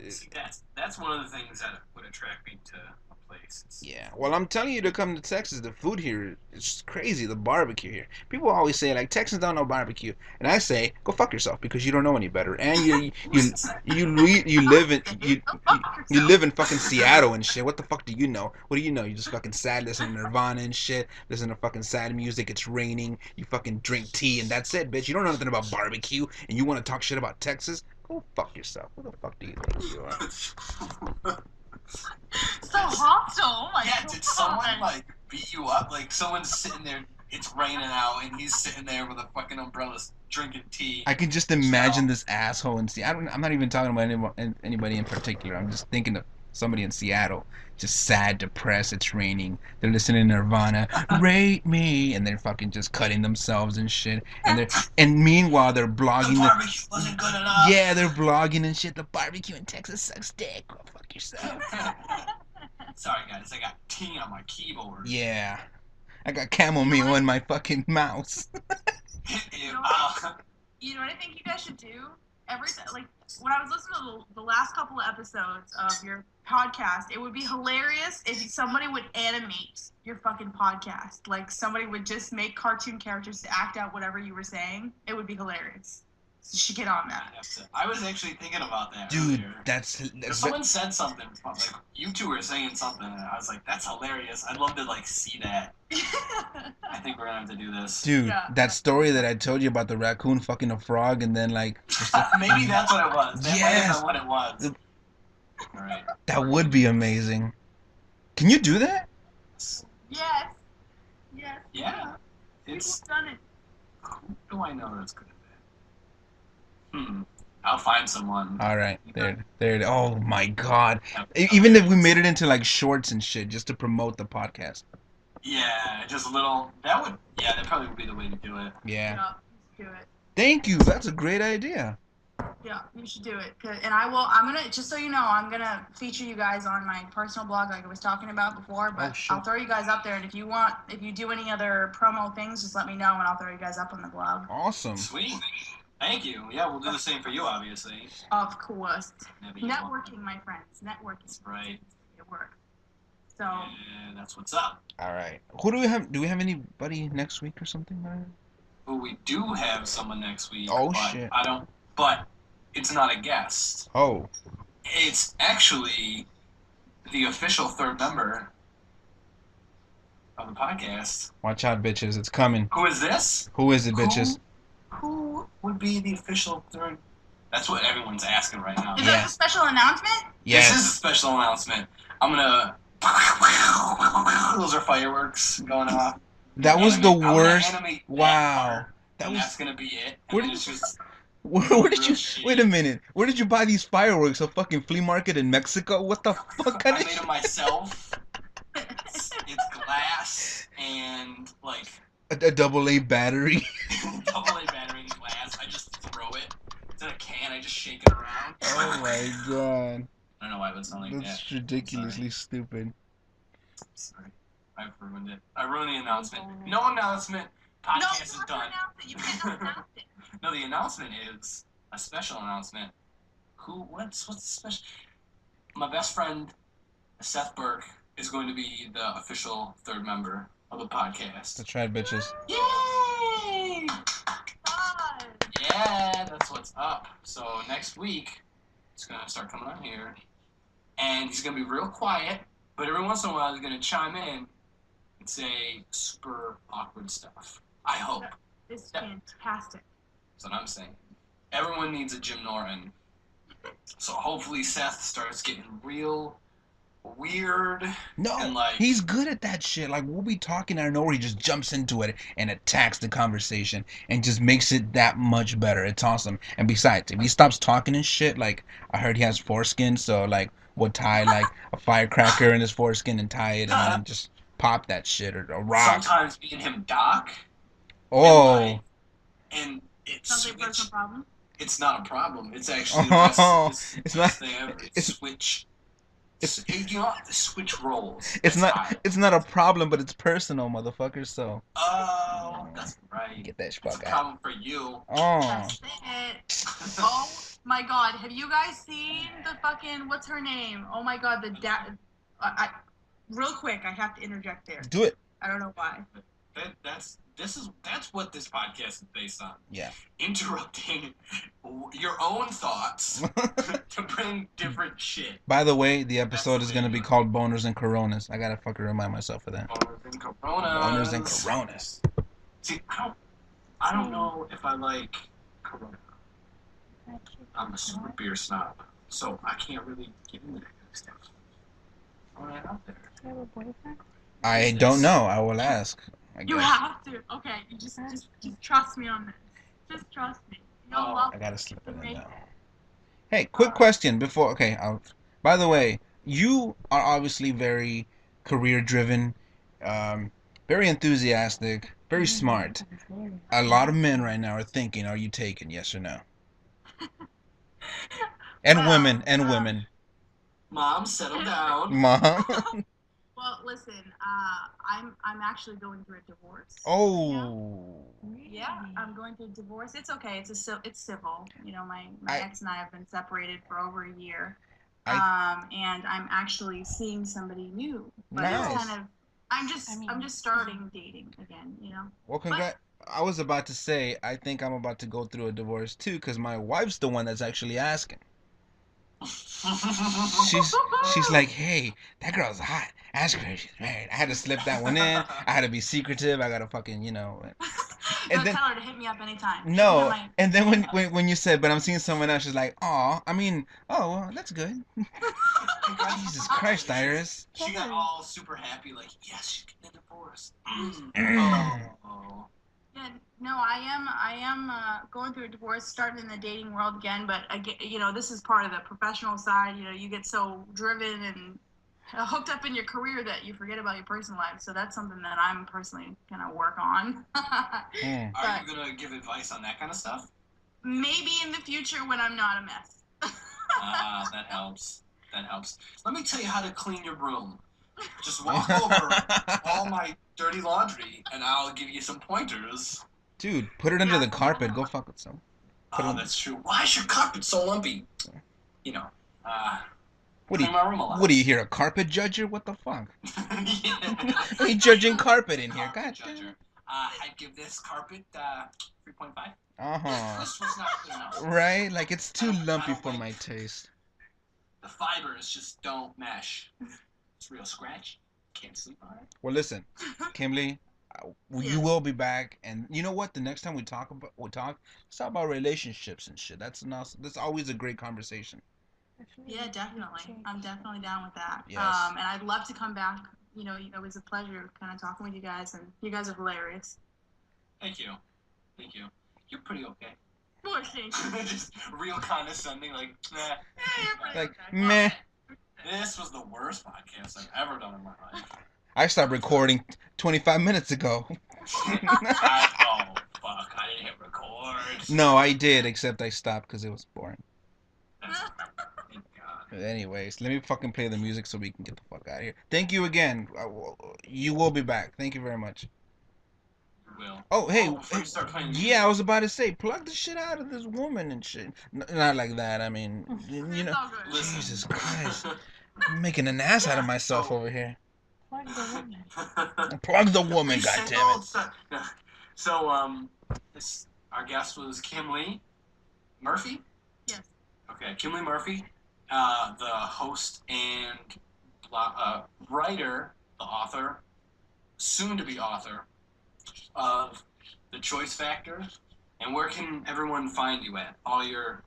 See, that's one of the things that would attract me to a place. Yeah, well, I'm telling you to come to Texas. The food here is just crazy. The barbecue here. People always say like Texans don't know barbecue, and I say go fuck yourself because you don't know any better. And you live in fucking Seattle and shit. What the fuck do you know? What do you know? You just fucking sad, listen to Nirvana and shit. Listen to fucking sad music. It's raining. You fucking drink tea and that's it, bitch. You don't know nothing about barbecue, and you want to talk shit about Texas? Go fuck yourself. Who the fuck do you think you are? So hostile. Like, Yeah, did someone like beat you up? Like someone's sitting there, it's raining out, and he's sitting there with a fucking umbrella drinking tea. I can just imagine this asshole and see. I'm not even talking about anybody in particular. I'm just thinking of somebody in Seattle, just sad, depressed. It's raining. They're listening to Nirvana, "Rate Me," and they're fucking just cutting themselves and shit. And meanwhile they're blogging. The barbecue wasn't good enough. Yeah, they're blogging and shit. The barbecue in Texas sucks dick. Go fuck yourself. Sorry guys, I got tea on my keyboard. Yeah, I got chamomile in my fucking mouse. You know what I think you guys should do? Like when I was listening to the last couple of episodes of your podcast, it would be hilarious if somebody would animate your fucking podcast. Like somebody would just make cartoon characters to act out whatever you were saying. It would be hilarious. So you should get on that. I was actually thinking about that. Dude, earlier. that's Someone said something, like you two were saying something, and I was like, "That's hilarious." I'd love to like see that. I think we're gonna have to do this. Dude, Yeah. that story that I told you about the raccoon fucking a frog and then like Maybe that's what it was. That might have Yes. been what it was. All right. that would be amazing. Can you do that? Yes. Yes. Yeah. People It's. have done it. Who do I know that's good at that? I'll find someone. All right, there. Oh my god! Even if we made it into like shorts and shit, just to promote the podcast. Yeah, just a little. That would. Yeah, that probably would be the way to do it. Yeah. Yeah, you should do it. Thank you. That's a great idea. Yeah, you should do it. And I'm gonna, just so you know, I'm gonna feature you guys on my personal blog like I was talking about before, but shit. I'll throw you guys up there, and if you do any other promo things, just let me know and I'll throw you guys up on the blog. Awesome. Sweet. Thank you. Yeah, we'll do the same for you, obviously. Of course. Maybe you Networking, my friends. Networking. That's right. It works. So, Yeah, that's what's up. All right. Who do we have? Do we have anybody next week or something? Well, we do have someone next week. Oh, but shit. I don't. But it's not a guest. Oh. It's actually the official third member of the podcast. Watch out, bitches. It's coming. Who is this? Who is it, bitches? Who would be the official third? That's what everyone's asking right now. is Yeah. that a special announcement? This is a Yes. special announcement. I'm gonna. Those are fireworks going off. That was the I'm gonna worst. animate that Wow. part, That and was. that's gonna be it. Where And did it's just Where did real you? shitty. Wait a minute. Where did you buy these fireworks? A fucking flea market in Mexico? What the fuck kind I of made shit? them myself. It's glass and like A double A battery. double A battery and glass. I just throw it. It's in a can. I just shake it around. Oh my god. I don't know why it would sound like That's that. ridiculously stupid. Sorry, I've ruined it. I ruined the announcement. No announcement. No, you Podcast is have to done. announce it. You can't announce it. No, the announcement is a special announcement. What's the special? My best friend, Seth Burke, is going to be the official third member of the podcast. That's right, bitches. Yay! God. Yeah, that's what's up. So next week, he's gonna start coming on here, and he's gonna be real quiet, but every once in a while he's gonna chime in and say super awkward stuff. I hope. It's Yeah. fantastic. That's what I'm saying. Everyone needs a Jim Norton. So hopefully Seth starts getting real weird No, and like he's good at that shit. Like, we'll be talking out of nowhere, he just jumps into it and attacks the conversation and just makes it that much better. It's awesome. And besides, if he stops talking and shit, like, I heard he has foreskin, so, like, we'll tie, like, a firecracker in his foreskin and tie it and then just pop that shit or a rock. sometimes me and him dock. Oh. And it's Sounds like a personal problem. it's not a problem. It's actually the Oh, best, it's the not- best thing ever. it's- Switch. You know, the switch roles. It's That's not hot. it's not a problem, but it's personal, motherfucker, so Oh, that's right. get that It's a fuck out. problem for you. Oh. That's it. Oh my god, have you guys seen the fucking, what's her name? Oh my god, the real quick, I have to interject there. Do it. I don't know why. That's what this podcast is based on. Yeah. Interrupting your own thoughts to bring different shit. By the way, the episode is gonna be called Boners and Coronas. I gotta fucking remind myself of that. Boners and Coronas. Boners and Coronas. See, I don't know if I like Corona. I'm a super beer snob, so I can't really get into that kind of stuff. Throwing it out there. Do you have a boyfriend? I don't know. I will ask. I You guess. have to. Okay, you just trust me on this. Just trust me. You'll Oh, love I gotta slip it in Make- now. Hey, quick question before. Okay, by the way, you are obviously very career driven, very enthusiastic, very smart. A lot of men right now are thinking, "Are you taken? Yes or no?" And Well, women, and women. Mom, settle down. Mom. Well, listen, I'm actually going through a divorce. Oh. Yeah, I'm going through a divorce. It's okay. It's civil. You know, my I- ex and I have been separated for over a year. I And I'm actually seeing somebody new. But Nice. it's kind of I'm just starting dating again, you know. Well, I was about to say I think I'm about to go through a divorce too, because my wife's the one that's actually asking. She's like, hey, that girl's hot. Ask her if she's married. I had to slip that one in. I had to be secretive. I gotta fucking, And Don't then tell her to hit me up anytime. no, and then when you said, but I'm seeing someone else, she's like, oh, well, that's good. Jesus Christ, Iris. She got all super happy, like, yes, she's getting a divorce. Oh. Yeah, no, I am going through a divorce, starting in the dating world again. But again, this is part of the professional side. You get so driven and hooked up in your career that you forget about your personal life. So that's something that I'm personally gonna work on. Are you gonna give advice on that kind of stuff? Maybe in the future when I'm not a mess. That helps. That helps. Let me tell you how to clean your room. Just walk over all my dirty laundry, and I'll give you some pointers. Dude, put it under the carpet. Go fuck with some. Oh, that's true. Why is your carpet so lumpy? What do clean my room a lot. you hear, a carpet judger? What the fuck? Yeah. We judging carpet in here. Carpet God damn. judger. I'd give this carpet 3.5. Uh-huh. This was not clean enough. Right? Like, it's too I don't lumpy like for my taste. The fibers just don't mesh. It's real scratch. Can't sleep on it. Well, listen, Kimberly, you will be back, and you know what? The next time let's talk about relationships and shit. That's always a great conversation. Yeah, definitely. I'm definitely down with that. Yes. And I'd love to come back. It was a pleasure kind of talking with you guys, and you guys are hilarious. Thank you. You're pretty okay. Poor thing. Just real condescending, like, nah. Yeah, you're pretty Like, okay. meh. This was the worst podcast I've ever done in my life. I stopped recording 25 minutes ago. Oh, fuck. I didn't hit record. No, I did, except I stopped because it was boring. Thank God. But anyways, let me fucking play the music so we can get the fuck out of here. Thank you again. You will be back. Thank you very much. Will. Oh, hey. Before you start playing Yeah, I was about to say, plug the shit out of this woman and shit. Not like that. I mean, It's all good. Listen. Jesus Christ. I'm making an ass out of myself over here. Plug the woman, You goddammit. single? So, our guest was Kim Lee Murphy? Yes. Okay, Kim Lee Murphy, the host and writer, the author, soon-to-be author of The Choice Factor. And where can everyone find you at? All your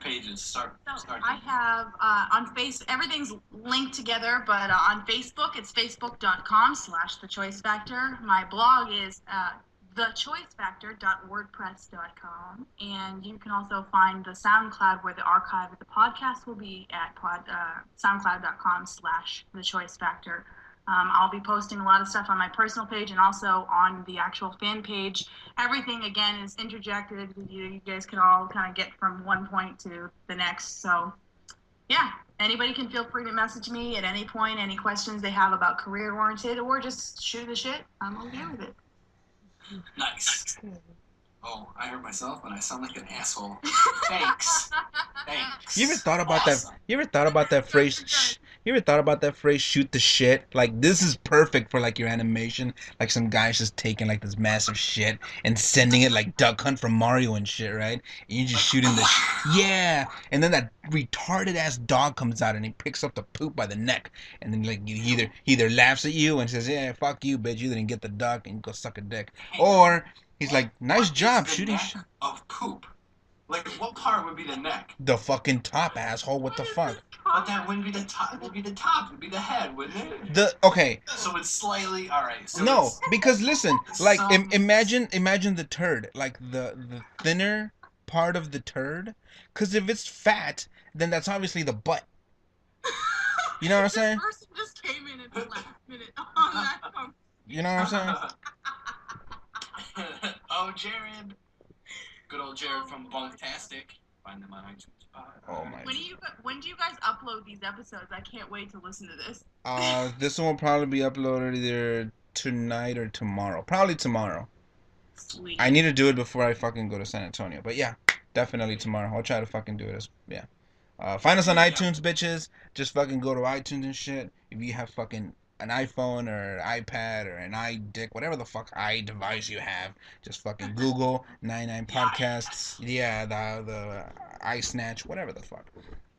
pages. Start. I have on everything's linked together, but on Facebook, it's facebook.com/thechoicefactor. My blog is thechoicefactor.wordpress.com, and you can also find the SoundCloud where the archive of the podcast will be at soundcloud.com/thechoicefactor. I'll be posting a lot of stuff on my personal page and also on the actual fan page. Everything, again, is interjected. You guys can all kind of get from one point to the next. So, yeah, anybody can feel free to message me at any point, any questions they have about career-oriented, or just shoot the shit. I'm okay with it. Nice. Oh, I heard myself and I sound like an asshole. Thanks. You ever thought about that? You ever thought about that phrase? You ever thought about that phrase, shoot the shit? Like, this is perfect for, like, your animation. Like, some guy's just taking, like, this massive shit and sending it, like, Duck Hunt from Mario and shit, right? And you just shooting the yeah. And then that retarded-ass dog comes out and he picks up the poop by the neck. And then, like, he either laughs at you and says, yeah, fuck you, bitch. You didn't get the duck and go suck a dick. Or he's like, nice job shooting shit. Of poop. Like, what part would be the neck? The fucking top, asshole. What the fuck? But that wouldn't be the top. It would be the top. It would be the head, wouldn't it? Okay. So it's slightly alright. So No, because listen, like some- imagine the turd, like the thinner part of the turd. Because if it's fat, then that's obviously the butt. You know what I'm saying? This person just came in at the last minute on that phone. You know what I'm saying? Oh, Jared. Good old Jared from Bunktastic. Find them on iTunes. Oh my. When do you guys upload these episodes? I can't wait to listen to this. This one will probably be uploaded either tonight or tomorrow. Probably tomorrow. Sweet. I need to do it before I fucking go to San Antonio. But yeah, definitely tomorrow. I'll try to fucking do it. Yeah. Find us on iTunes, bitches. Just fucking go to iTunes and shit. If you have fucking an iPhone or an iPad or an iDick, whatever the fuck device you have, just fucking Google 99 Podcast. Yeah, the iSnatch, whatever the fuck.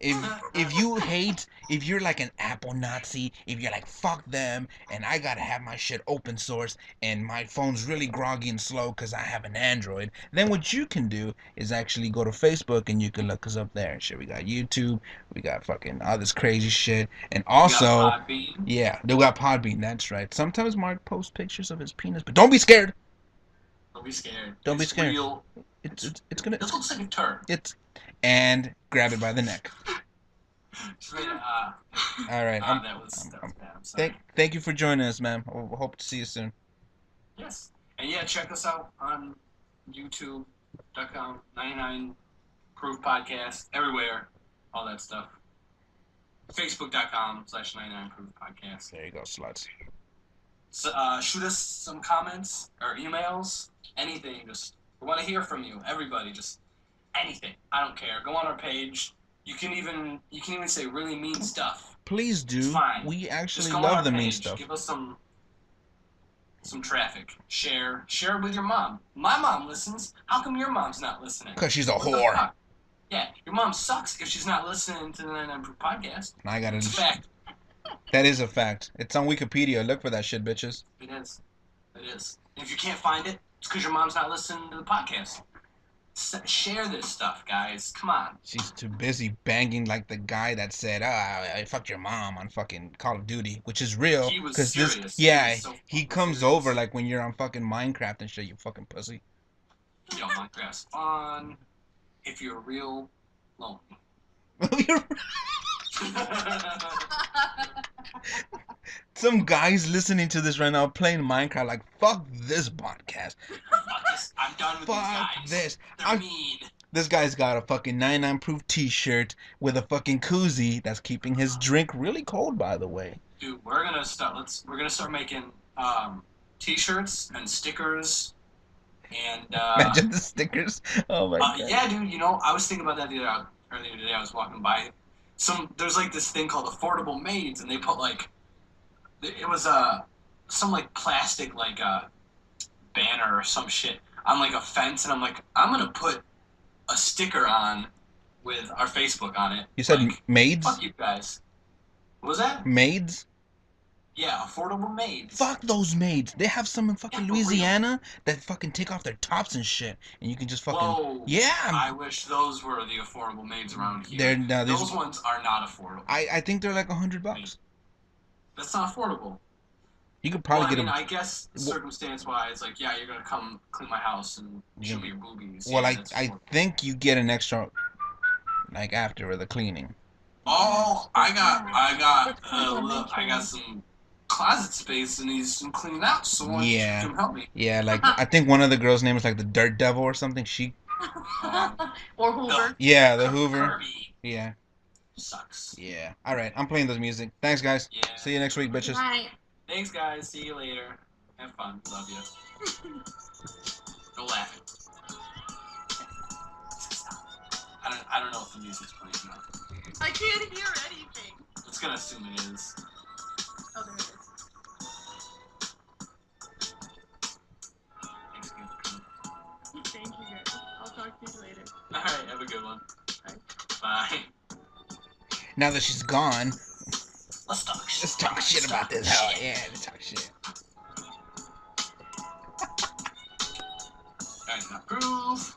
If you're like an Apple Nazi, if you're like fuck them and I gotta have my shit open source and my phone's really groggy and slow because I have an Android, then what you can do is actually go to Facebook and you can look us up there and shit. We got YouTube, we got fucking all this crazy shit, and also yeah, they got Podbean. That's right. Sometimes Mark posts pictures of his penis, but don't be scared. Don't be scared. Don't be scared. Real. It's gonna. It looks like a turd. And grab it by the neck. All right. That was bad. I'm sorry. Thank you for joining us, man. Hope to see you soon. Yes. And yeah, check us out on YouTube.com, 99 Proof Podcast, everywhere, all that stuff. Facebook.com/99 Proof Podcast. There you go, sluts. So, shoot us some comments or emails, anything. Just we want to hear from you, everybody. Just anything. I don't care. Go on our page. You can even say really mean stuff. Please do. It's fine. We actually Just go love on the our mean page. stuff. Give us some traffic. Share with your mom. My mom listens. How come your mom's not listening? Because she's a What the whore. fuck? Yeah, your mom sucks if she's not listening to the 99 Proof Podcast. It's a fact. That is a fact. It's on Wikipedia. Look for that shit, bitches. It is. It is. And if you can't find it, it's because your mom's not listening to the podcast. Share this stuff, guys. Come on. She's too busy banging like the guy that said, I fucked your mom on fucking Call of Duty, which is real. He was serious. He comes over like when you're on fucking Minecraft and shit, you fucking pussy. Yo, Minecraft's fun if you're real lonely. Some guys listening to this right now playing Minecraft like, fuck this podcast. I'm done with these guys. Fuck this. They're mean. This guy's got a fucking 99 Proof t-shirt with a fucking koozie that's keeping his drink really cold, by the way. Dude, we're gonna start making t-shirts and stickers and imagine the stickers. Oh my god. Yeah, dude, you know, I was thinking about that earlier today. I was walking by there's like this thing called Affordable Maids, and they put like it was some like plastic like banner or some shit on like a fence, and I'm like, I'm gonna put a sticker on with our Facebook on it. You said like, maids? Fuck you guys. What was that? Maids? Yeah, Affordable Maids. Fuck those maids. They have some in fucking Louisiana that fucking take off their tops and shit, and you can just fucking. Whoa. Yeah. I wish those were the affordable maids around here. Those ones are not affordable. I think they're like $100. That's not affordable. You could probably get them. I guess circumstance-wise, like, yeah, you're gonna come clean my house and show me your boobies. Well, I think you get an extra, like after the cleaning. Oh, I got some closet space and needs some cleaning out, so why don't you come help me? Yeah, like I think one of the girls' name is like the Dirt Devil or something. She or Hoover. Yeah, the Hoover. Kirby. Yeah. Sucks. Yeah. All right, I'm playing those music. Thanks, guys. Yeah. See you next week, bitches. Right. Thanks, guys. See you later. Have fun. Love you. Go laughing. I don't know if the music's playing now. I can't hear anything. It's gonna assume it is. Oh, there it is. Thank you, guys. I'll talk to you later. Alright, have a good one. Bye. Now that she's gone, let's talk shit. Let's talk shit about this. Hell yeah, let's talk shit. Alright, now proof.